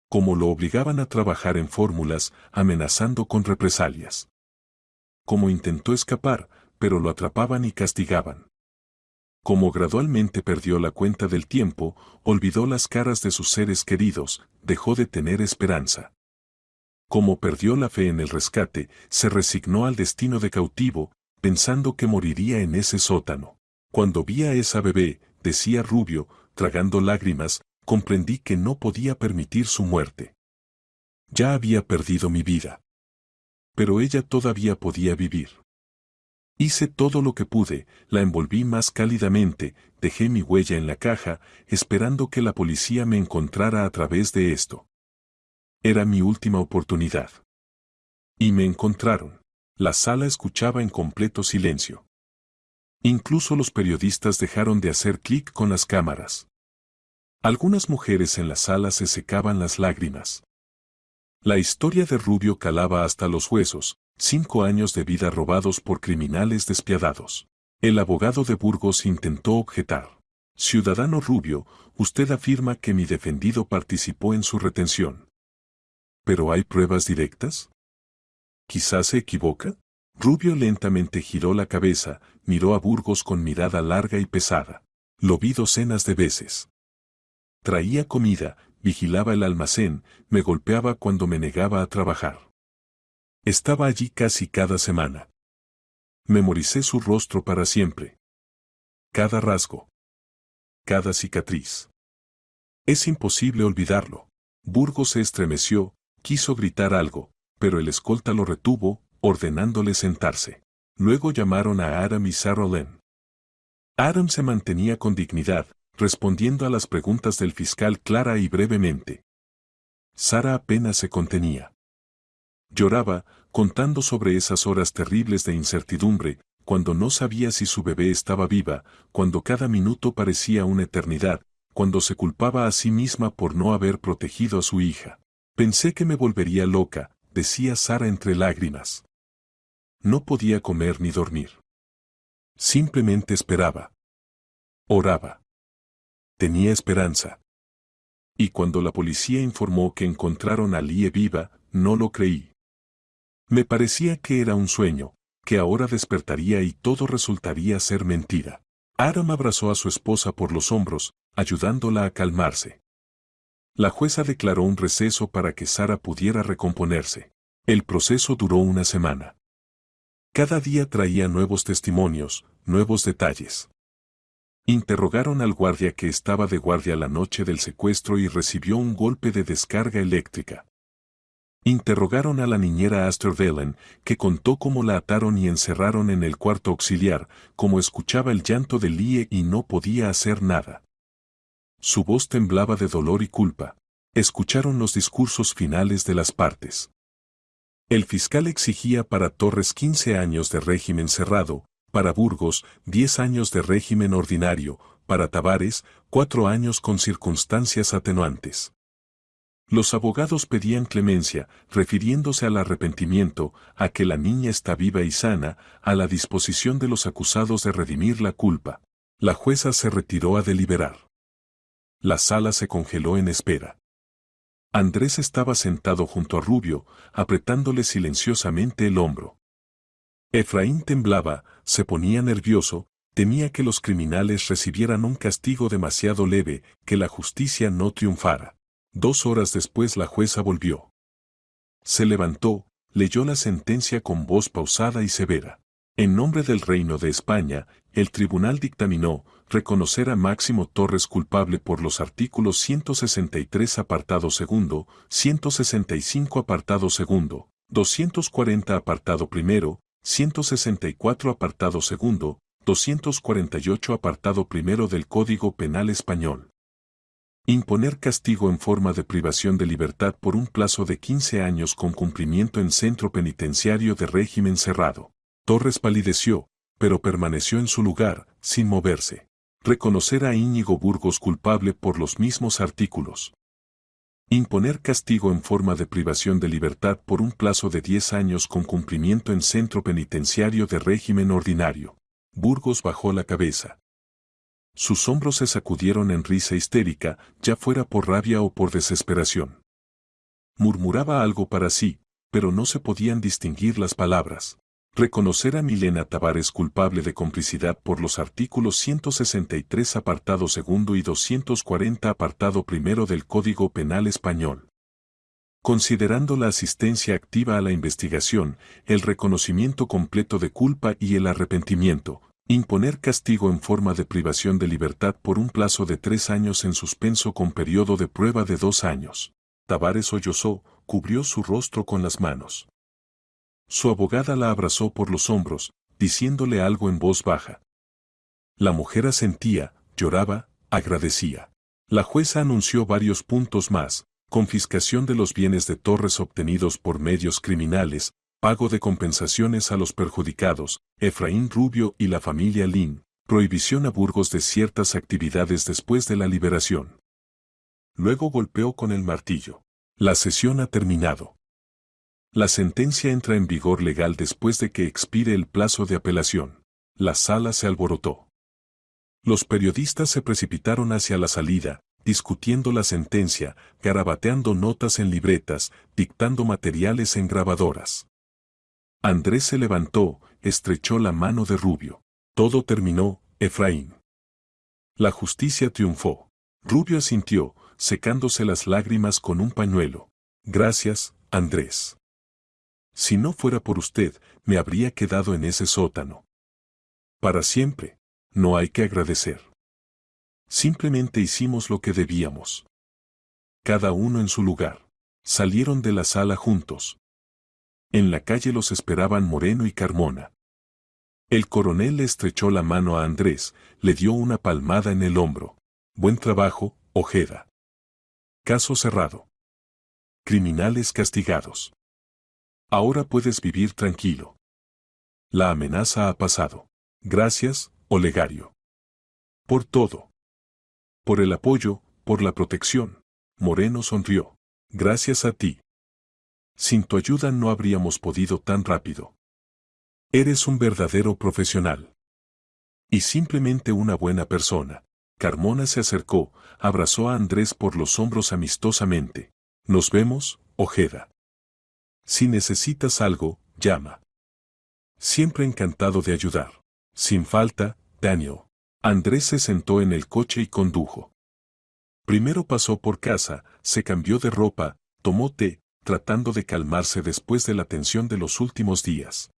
Como lo obligaban a trabajar en fórmulas, amenazando con represalias. Como intentó escapar, pero lo atrapaban y castigaban. Como gradualmente perdió la cuenta del tiempo, olvidó las caras de sus seres queridos, dejó de tener esperanza. Como perdió la fe en el rescate, se resignó al destino de cautivo, pensando que moriría en ese sótano. Cuando vi a esa bebé, decía Rubio, tragando lágrimas, comprendí que no podía permitir su muerte. Ya había perdido mi vida. Pero ella todavía podía vivir. Hice todo lo que pude, la envolví más cálidamente, dejé mi huella en la caja, esperando que la policía me encontrara a través de esto. Era mi última oportunidad. Y me encontraron. La sala escuchaba en completo silencio. Incluso los periodistas dejaron de hacer clic con las cámaras. Algunas mujeres en la sala se secaban las lágrimas. La historia de Rubio calaba hasta los huesos, 5 años de vida robados por criminales despiadados. El abogado de Burgos intentó objetar. Ciudadano Rubio, usted afirma que mi defendido participó en su retención. ¿Pero hay pruebas directas? ¿Quizás se equivoca? Rubio lentamente giró la cabeza, miró a Burgos con mirada larga y pesada. Lo vi docenas de veces. Traía comida, vigilaba el almacén, me golpeaba cuando me negaba a trabajar. Estaba allí casi cada semana. Memoricé su rostro para siempre. Cada rasgo. Cada cicatriz. Es imposible olvidarlo. Burgos se estremeció, quiso gritar algo, pero el escolta lo retuvo, ordenándole sentarse. Luego llamaron a Adam y Sarah Lynn. Adam se mantenía con dignidad, respondiendo a las preguntas del fiscal clara y brevemente. Sara apenas se contenía. Lloraba, contando sobre esas horas terribles de incertidumbre, cuando no sabía si su bebé estaba viva, cuando cada minuto parecía una eternidad, cuando se culpaba a sí misma por no haber protegido a su hija. Pensé que me volvería loca, decía Sara entre lágrimas. No podía comer ni dormir. Simplemente esperaba. Oraba. Tenía esperanza. Y cuando la policía informó que encontraron a Lie viva, no lo creí. Me parecía que era un sueño, que ahora despertaría y todo resultaría ser mentira. Adam abrazó a su esposa por los hombros, ayudándola a calmarse. La jueza declaró un receso para que Sara pudiera recomponerse. El proceso duró una semana. Cada día traía nuevos testimonios, nuevos detalles. Interrogaron al guardia que estaba de guardia la noche del secuestro y recibió un golpe de descarga eléctrica. Interrogaron a la niñera Astor Dellen, que contó cómo la ataron y encerraron en el cuarto auxiliar, cómo escuchaba el llanto de Lie y no podía hacer nada. Su voz temblaba de dolor y culpa. Escucharon los discursos finales de las partes. El fiscal exigía para Torres 15 años de régimen cerrado, para Burgos 10 años de régimen ordinario, para Tavares 4 años con circunstancias atenuantes. Los abogados pedían clemencia, refiriéndose al arrepentimiento, a que la niña está viva y sana, a la disposición de los acusados de redimir la culpa. La jueza se retiró a deliberar. La sala se congeló en espera. Andrés estaba sentado junto a Rubio, apretándole silenciosamente el hombro. Efraín temblaba, se ponía nervioso, temía que los criminales recibieran un castigo demasiado leve, que la justicia no triunfara. 2 horas después la jueza volvió. Se levantó, leyó la sentencia con voz pausada y severa. En nombre del Reino de España, el tribunal dictaminó reconocer a Máximo Torres culpable por los artículos 163 apartado segundo, 165 apartado segundo, 240 apartado primero, 164 apartado segundo, 248 apartado primero del Código Penal Español. Imponer castigo en forma de privación de libertad por un plazo de 15 años con cumplimiento en centro penitenciario de régimen cerrado. Torres palideció, pero permaneció en su lugar, sin moverse. Reconocer a Íñigo Burgos culpable por los mismos artículos. Imponer castigo en forma de privación de libertad por un plazo de 10 años con cumplimiento en centro penitenciario de régimen ordinario. Burgos bajó la cabeza. Sus hombros se sacudieron en risa histérica, ya fuera por rabia o por desesperación. Murmuraba algo para sí, pero no se podían distinguir las palabras. Reconocer a Milena Tavares culpable de complicidad por los artículos 163 apartado segundo y 240 apartado primero del Código Penal Español. Considerando la asistencia activa a la investigación, el reconocimiento completo de culpa y el arrepentimiento, imponer castigo en forma de privación de libertad por un plazo de 3 años en suspenso con periodo de prueba de 2 años. Tavares sollozó, cubrió su rostro con las manos. Su abogada la abrazó por los hombros, diciéndole algo en voz baja. La mujer asentía, lloraba, agradecía. La jueza anunció varios puntos más: confiscación de los bienes de Torres obtenidos por medios criminales, pago de compensaciones a los perjudicados, Efraín Rubio y la familia Lin, prohibición a Burgos de ciertas actividades después de la liberación. Luego golpeó con el martillo. La sesión ha terminado. La sentencia entra en vigor legal después de que expire el plazo de apelación. La sala se alborotó. Los periodistas se precipitaron hacia la salida, discutiendo la sentencia, garabateando notas en libretas, dictando materiales en grabadoras. Andrés se levantó, estrechó la mano de Rubio. Todo terminó, Efraín. La justicia triunfó. Rubio asintió, secándose las lágrimas con un pañuelo. Gracias, Andrés. Si no fuera por usted, me habría quedado en ese sótano. Para siempre. No hay que agradecer. Simplemente hicimos lo que debíamos. Cada uno en su lugar. Salieron de la sala juntos. En la calle los esperaban Moreno y Carmona. El coronel le estrechó la mano a Andrés, le dio una palmada en el hombro. Buen trabajo, Ojeda. Caso cerrado. Criminales castigados. Ahora puedes vivir tranquilo. La amenaza ha pasado. Gracias, Olegario. Por todo. Por el apoyo, por la protección. Moreno sonrió. Gracias a ti. Sin tu ayuda no habríamos podido tan rápido. Eres un verdadero profesional. Y simplemente una buena persona. Carmona se acercó, abrazó a Andrés por los hombros amistosamente. Nos vemos, Ojeda. Si necesitas algo, llama. Siempre encantado de ayudar. Sin falta, Daniel. Andrés se sentó en el coche y condujo. Primero pasó por casa, se cambió de ropa, tomó té, tratando de calmarse después de la tensión de los últimos días.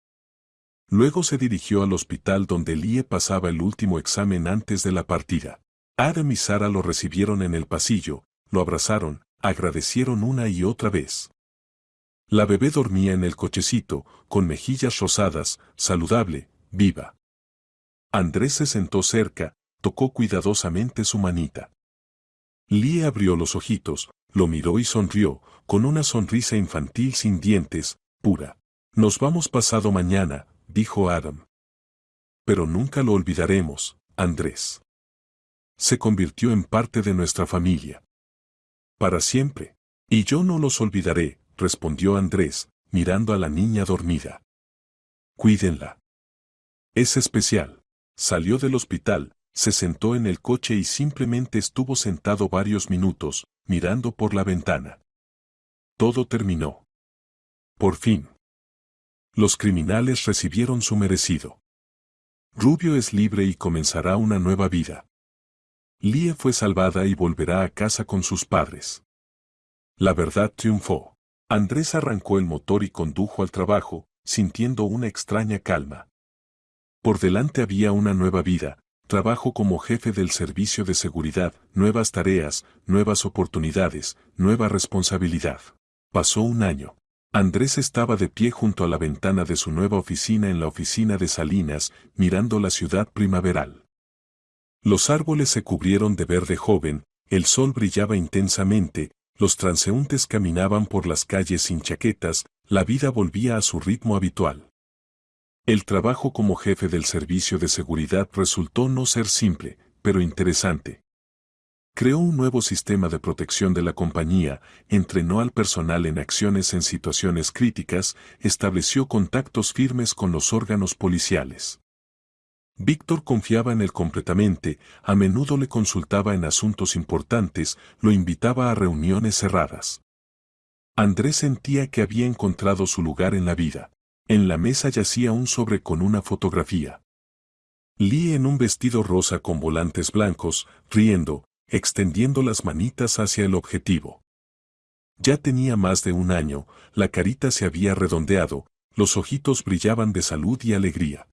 Luego se dirigió al hospital donde Lie pasaba el último examen antes de la partida. Adam y Sara lo recibieron en el pasillo, lo abrazaron, agradecieron una y otra vez. La bebé dormía en el cochecito, con mejillas rosadas, saludable, viva. Andrés se sentó cerca, tocó cuidadosamente su manita. Lie abrió los ojitos, lo miró y sonrió, con una sonrisa infantil sin dientes, pura. Nos vamos pasado mañana, dijo Adam. Pero nunca lo olvidaremos, Andrés. Se convirtió en parte de nuestra familia. Para siempre. Y yo no los olvidaré, respondió Andrés, mirando a la niña dormida. Cuídenla. Es especial. Salió del hospital, se sentó en el coche y simplemente estuvo sentado varios minutos, mirando por la ventana. Todo terminó. Por fin. Los criminales recibieron su merecido. Rubio es libre y comenzará una nueva vida. Lie fue salvada y volverá a casa con sus padres. La verdad triunfó. Andrés arrancó el motor y condujo al trabajo, sintiendo una extraña calma. Por delante había una nueva vida, trabajo como jefe del servicio de seguridad, nuevas tareas, nuevas oportunidades, nueva responsabilidad. Pasó un año. Andrés estaba de pie junto a la ventana de su nueva oficina en la oficina de Salinas, mirando la ciudad primaveral. Los árboles se cubrieron de verde joven, el sol brillaba intensamente, los transeúntes caminaban por las calles sin chaquetas, la vida volvía a su ritmo habitual. El trabajo como jefe del servicio de seguridad resultó no ser simple, pero interesante. Creó un nuevo sistema de protección de la compañía, entrenó al personal en acciones en situaciones críticas, estableció contactos firmes con los órganos policiales. Víctor confiaba en él completamente, a menudo le consultaba en asuntos importantes, lo invitaba a reuniones cerradas. Andrés sentía que había encontrado su lugar en la vida. En la mesa yacía un sobre con una fotografía. Lee en un vestido rosa con volantes blancos, riendo, extendiendo las manitas hacia el objetivo. Ya tenía más de un año, la carita se había redondeado, los ojitos brillaban de salud y alegría.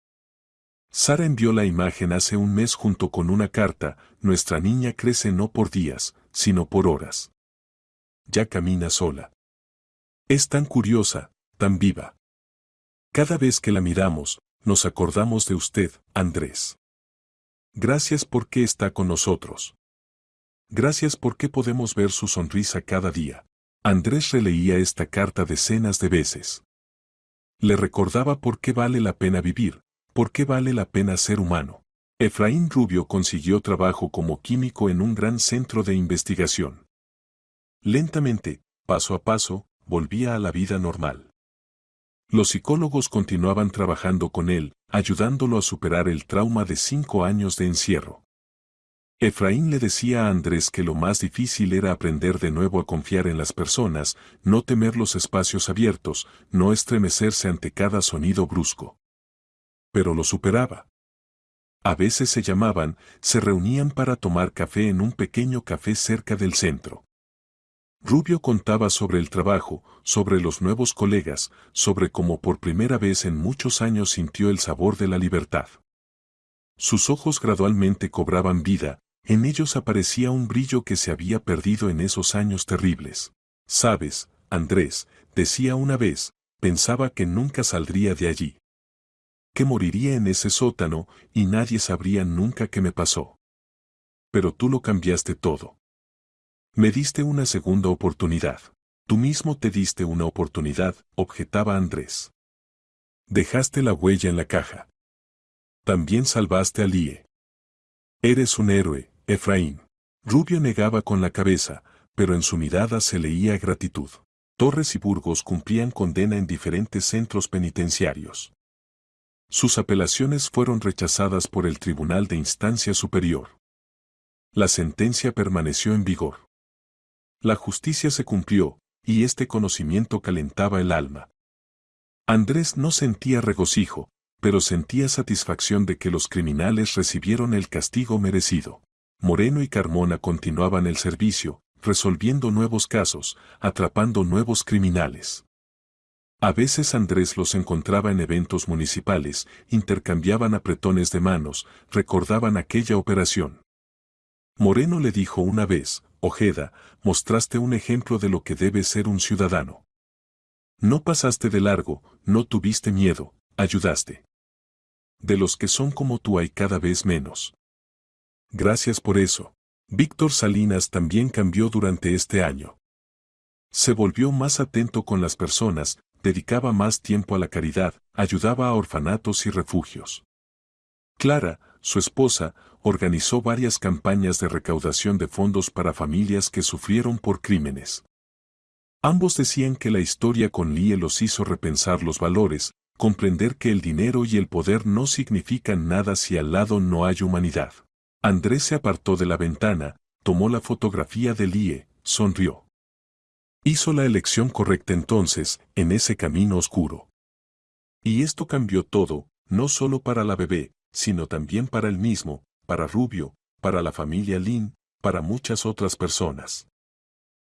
Sara envió la imagen hace un mes junto con una carta, nuestra niña crece no por días, sino por horas. Ya camina sola. Es tan curiosa, tan viva. Cada vez que la miramos, nos acordamos de usted, Andrés. Gracias porque está con nosotros. Gracias porque podemos ver su sonrisa cada día. Andrés releía esta carta decenas de veces. Le recordaba por qué vale la pena vivir, por qué vale la pena ser humano. Efraín Rubio consiguió trabajo como químico en un gran centro de investigación. Lentamente, paso a paso, volvía a la vida normal. Los psicólogos continuaban trabajando con él, ayudándolo a superar el trauma de 5 años de encierro. Efraín le decía a Andrés que lo más difícil era aprender de nuevo a confiar en las personas, no temer los espacios abiertos, no estremecerse ante cada sonido brusco. Pero lo superaba. A veces se llamaban, se reunían para tomar café en un pequeño café cerca del centro. Rubio contaba sobre el trabajo, sobre los nuevos colegas, sobre cómo por primera vez en muchos años sintió el sabor de la libertad. Sus ojos gradualmente cobraban vida, en ellos aparecía un brillo que se había perdido en esos años terribles. Sabes, Andrés, decía una vez, pensaba que nunca saldría de allí. Que moriría en ese sótano y nadie sabría nunca qué me pasó. Pero tú lo cambiaste todo. Me diste una segunda oportunidad. Tú mismo te diste una oportunidad, objetaba Andrés. Dejaste la huella en la caja. También salvaste a Lie. Eres un héroe, Efraín. Rubio negaba con la cabeza, pero en su mirada se leía gratitud. Torres y Burgos cumplían condena en diferentes centros penitenciarios. Sus apelaciones fueron rechazadas por el Tribunal de Instancia Superior. La sentencia permaneció en vigor. La justicia se cumplió, y este conocimiento calentaba el alma. Andrés no sentía regocijo, pero sentía satisfacción de que los criminales recibieron el castigo merecido. Moreno y Carmona continuaban el servicio, resolviendo nuevos casos, atrapando nuevos criminales. A veces Andrés los encontraba en eventos municipales, intercambiaban apretones de manos, recordaban aquella operación. Moreno le dijo una vez, Ojeda, mostraste un ejemplo de lo que debe ser un ciudadano. No pasaste de largo, no tuviste miedo, ayudaste. De los que son como tú hay cada vez menos. Gracias por eso. Víctor Salinas también cambió durante este año. Se volvió más atento con las personas, dedicaba más tiempo a la caridad, ayudaba a orfanatos y refugios. Clara, su esposa, organizó varias campañas de recaudación de fondos para familias que sufrieron por crímenes. Ambos decían que la historia con Lie los hizo repensar los valores, comprender que el dinero y el poder no significan nada si al lado no hay humanidad. Andrés se apartó de la ventana, tomó la fotografía de Lie, sonrió. Hizo la elección correcta entonces, en ese camino oscuro. Y esto cambió todo, no solo para la bebé, sino también para él mismo, para Rubio, para la familia Lin, para muchas otras personas.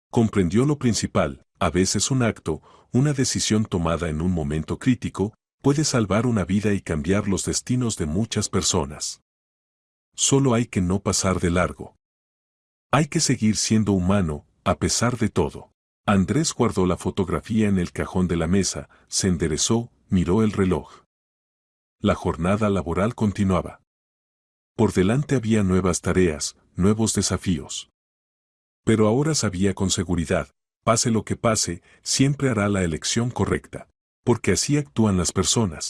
Comprendió lo principal, a veces un acto, una decisión tomada en un momento crítico, puede salvar una vida y cambiar los destinos de muchas personas. Solo hay que no pasar de largo. Hay que seguir siendo humano, a pesar de todo. Andrés guardó la fotografía en el cajón de la mesa, se enderezó, miró el reloj. La jornada laboral continuaba. Por delante había nuevas tareas, nuevos desafíos. Pero ahora sabía con seguridad, pase lo que pase, siempre hará la elección correcta, porque así actúan las personas.